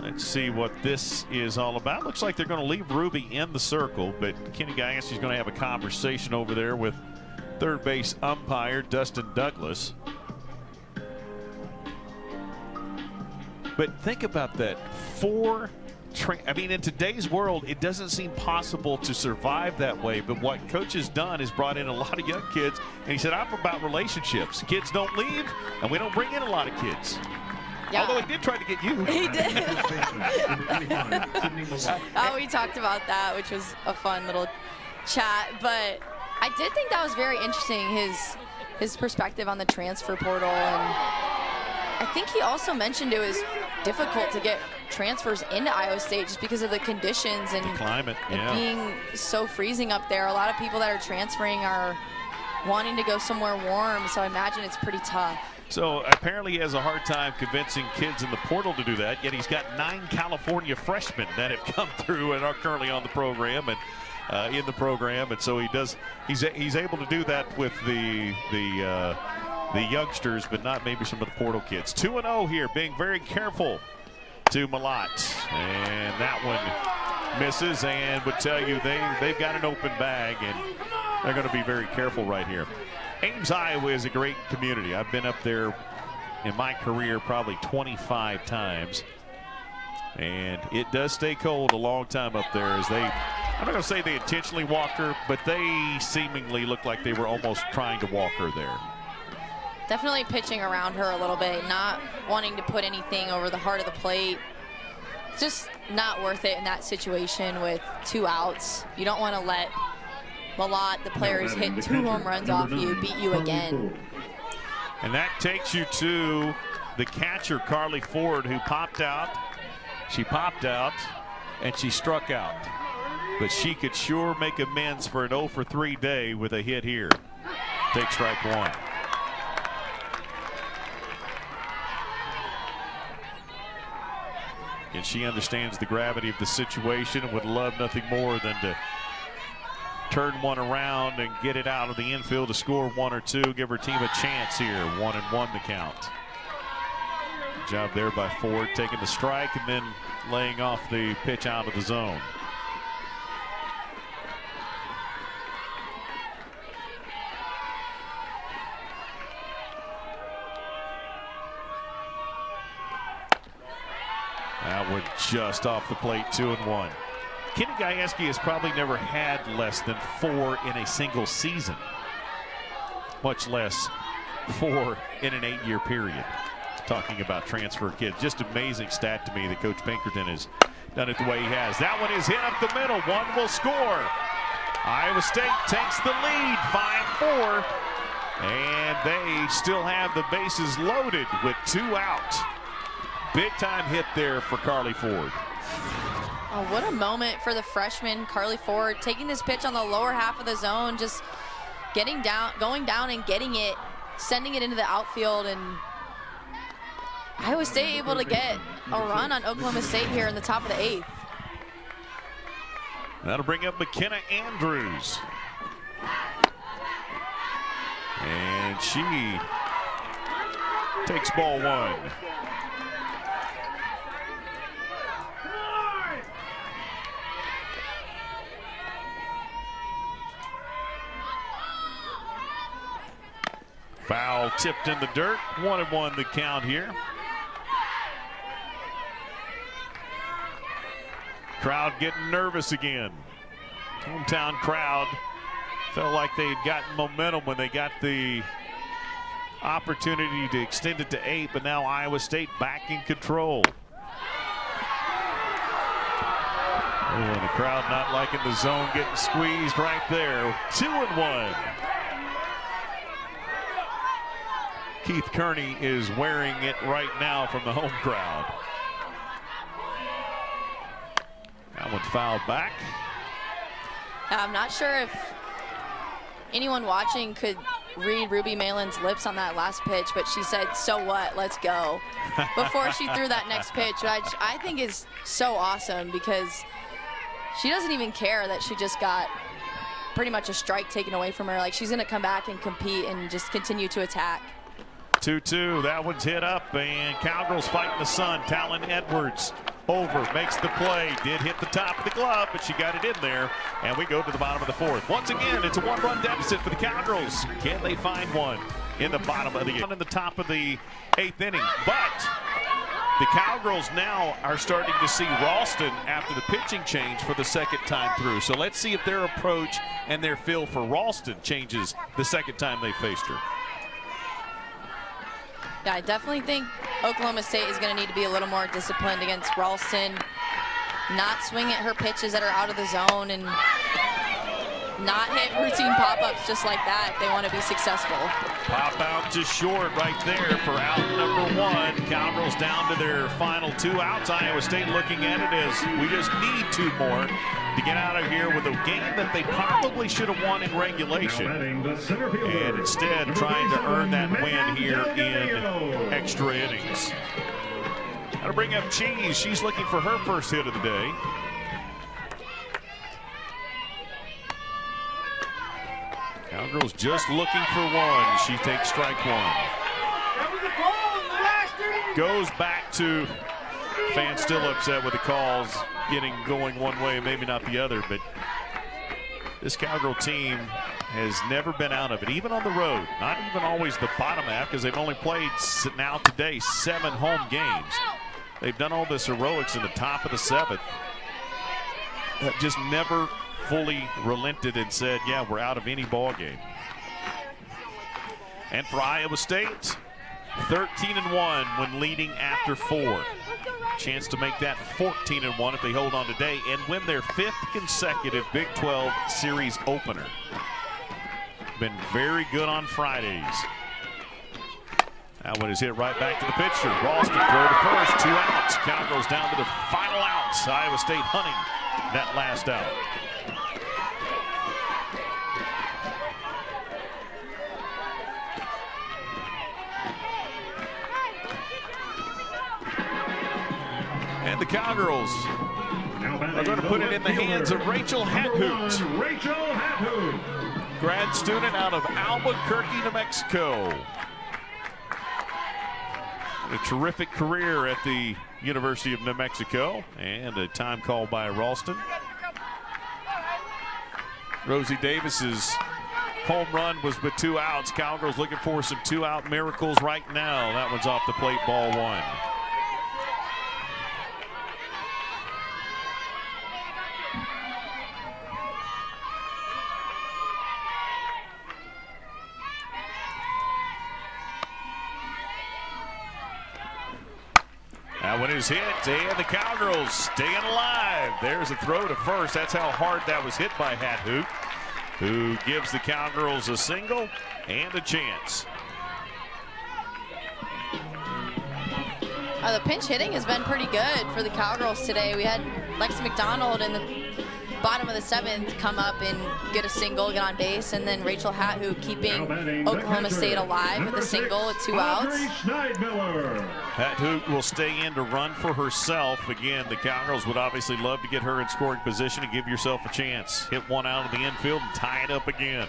let's see what this is all about. Looks like they're going to leave Ruby in the circle, but Kenny Gajewski is going to have a conversation over there with third base umpire Dustin Douglas. But think about that. I mean, in today's world, it doesn't seem possible to survive that way. But what Coach has done is brought in a lot of young kids. And he said, I'm about relationships. Kids don't leave, and we don't bring in a lot of kids. Yeah. Although he did try to get you. He did. We talked about that, which was a fun little chat. But I did think that was very interesting, his perspective on the transfer portal. And I think he also mentioned it was difficult to get transfers into Iowa State just because of the conditions and the climate, and being so freezing up there. A lot of people that are transferring are wanting to go somewhere warm, so I imagine it's pretty tough. So apparently he has a hard time convincing kids in the portal to do that, yet he's got 9 California freshmen that have come through and are currently on the program and in the program, and so he's able to do that with the youngsters, but not maybe some of the portal kids. 2-0 here, being very careful to Malot, and that one misses, and would tell you they've got an open bag, and they're going to be very careful right here. Ames, Iowa is a great community. I've been up there in my career probably 25 times, and it does stay cold a long time up there as I'm not going to say they intentionally walked her, but they seemingly looked like they were almost trying to walk her there. Definitely pitching around her a little bit, not wanting to put anything over the heart of the plate. It's just not worth it in that situation with 2 outs. You don't want to let Malot, the player who's hit 2 home runs off you, beat you again. And that takes you to the catcher, Carly Ford, who popped out. She popped out, and she struck out. But she could sure make amends for an 0-for-3 day with a hit here. Take strike 1. And she understands the gravity of the situation and would love nothing more than to turn one around and get it out of the infield to score 1 or 2, give her team a chance here. 1-1 the count. Good job there by Ford, taking the strike and then laying off the pitch out of the zone. That one just off the plate, 2-1. Kenny Gajewski has probably never had less than 4 in a single season, much less 4 in an 8-year period. Talking about transfer kids, just amazing stat to me that Coach Pinkerton has done it the way he has. That one is hit up the middle. 1 will score. Iowa State takes the lead, 5-4, and they still have the bases loaded with 2 out. Big time hit there for Carly Ford. Oh, what a moment for the freshman, Carly Ford, taking this pitch on the lower half of the zone, just getting down, going down and getting it, sending it into the outfield, and Iowa State able to get a run on Oklahoma State here in the top of the 8th. That'll bring up McKenna Andrews. And she takes ball 1. Foul tipped in the dirt. 1-1 the count here. Crowd getting nervous again. Hometown crowd felt like they had gotten momentum when they got the opportunity to extend it to 8, but now Iowa State back in control. Oh, and the crowd not liking the zone getting squeezed right there. 2-1. Keith Kearney is wearing it right now from the home crowd. That one fouled back. I'm not sure if anyone watching could read Ruby Malin's lips on that last pitch, but she said, "So what? Let's go," before she threw that next pitch, which I think is so awesome because she doesn't even care that she just got pretty much a strike taken away from her. Like, she's going to come back and compete and just continue to attack. 2-2. That one's hit up, and Cowgirl's fighting the sun. Talon Edwards over, makes the play. Did hit the top of the glove, but she got it in there. And we go to the bottom of the fourth. Once again, it's a one-run deficit for the Cowgirls. Can they find one in the bottom of the in the top of the 8th inning? But the Cowgirls now are starting to see Ralston after the pitching change for the second time through. So let's see if their approach and their feel for Ralston changes the second time they faced her. Yeah, I definitely think Oklahoma State is going to need to be a little more disciplined against Ralston, not swing at her pitches that are out of the zone, and not hit routine pop-ups just like that if they want to be successful. Pop out to short right there for out number 1. Cowgirls down to their final 2 outs. Iowa State looking at it as we just need 2 more to get out of here with a game that they probably should have won in regulation. And instead trying to earn that win here in extra innings. Got to bring up Cheese. She's looking for her first hit of the day. Cowgirls just looking for 1. She takes strike 1. Goes back to fans still upset with the calls getting going one way, maybe not the other, but this Cowgirl team has never been out of it, even on the road. Not even always the bottom half, because they've only played now today 7 home games. They've done all this heroics in the top of the 7th. Just never fully relented and said, yeah, we're out of any ball game. And for Iowa State, 13-1 when leading after 4. Chance to make that 14-1 if they hold on today and win their 5th consecutive Big 12 series opener. Been very good on Fridays. That one is hit right back to the pitcher. Ralston throw to first, 2 outs. Cowgirls down to the final outs. Iowa State hunting that last out. And the Cowgirls are going to put it in the hands of Rachel Hathoot. Grad student out of Albuquerque, New Mexico. A terrific career at the University of New Mexico, and a time call by Ralston. Rosie Davis's home run was with 2 outs. Cowgirls looking for some 2-out miracles right now. That one's off the plate, ball 1. That one is hit, and the Cowgirls staying alive. There's a throw to first. That's how hard that was hit by Hathoot, who gives the Cowgirls a single and a chance. The pinch hitting has been pretty good for the Cowgirls today. We had Lexi McDonald in the bottom of the 7th come up and get a single, get on base, and then Rachel Hathoot keeping Oklahoma State alive with a single with 2 outs. Hathoot will stay in to run for herself. Again, the Cowgirls would obviously love to get her in scoring position and give yourself a chance. Hit one out of the infield and tie it up again.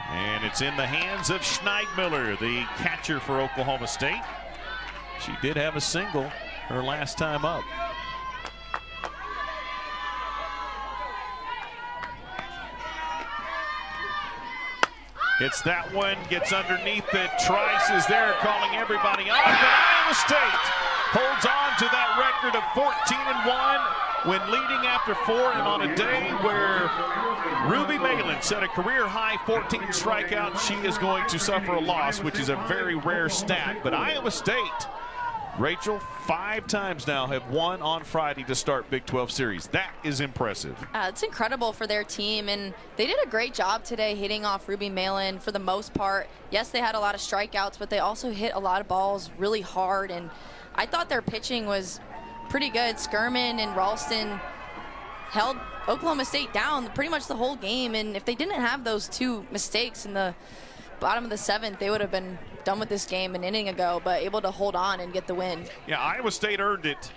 And it's in the hands of Schneidmiller, the catcher for Oklahoma State. She did have a single her last time up. Hits that one, gets underneath it. Trice is there calling everybody off, and Iowa State holds on to that record of 14-1 when leading after 4, and on a day where Ruby Malin set a career-high 14 strikeouts, she is going to suffer a loss, which is a very rare stat. But Iowa State, Rachel, 5 times now have won on Friday to start Big 12 series. That is impressive. It's incredible for their team, and they did a great job today hitting off Ruby Malin for the most part. Yes, they had a lot of strikeouts, but they also hit a lot of balls really hard, and I thought their pitching was pretty good. Skirman and Ralston held Oklahoma State down pretty much the whole game, and if they didn't have those 2 mistakes in the bottom of the 7th, they would have been done with this game an inning ago, but able to hold on and get the win. Yeah, Iowa State earned it.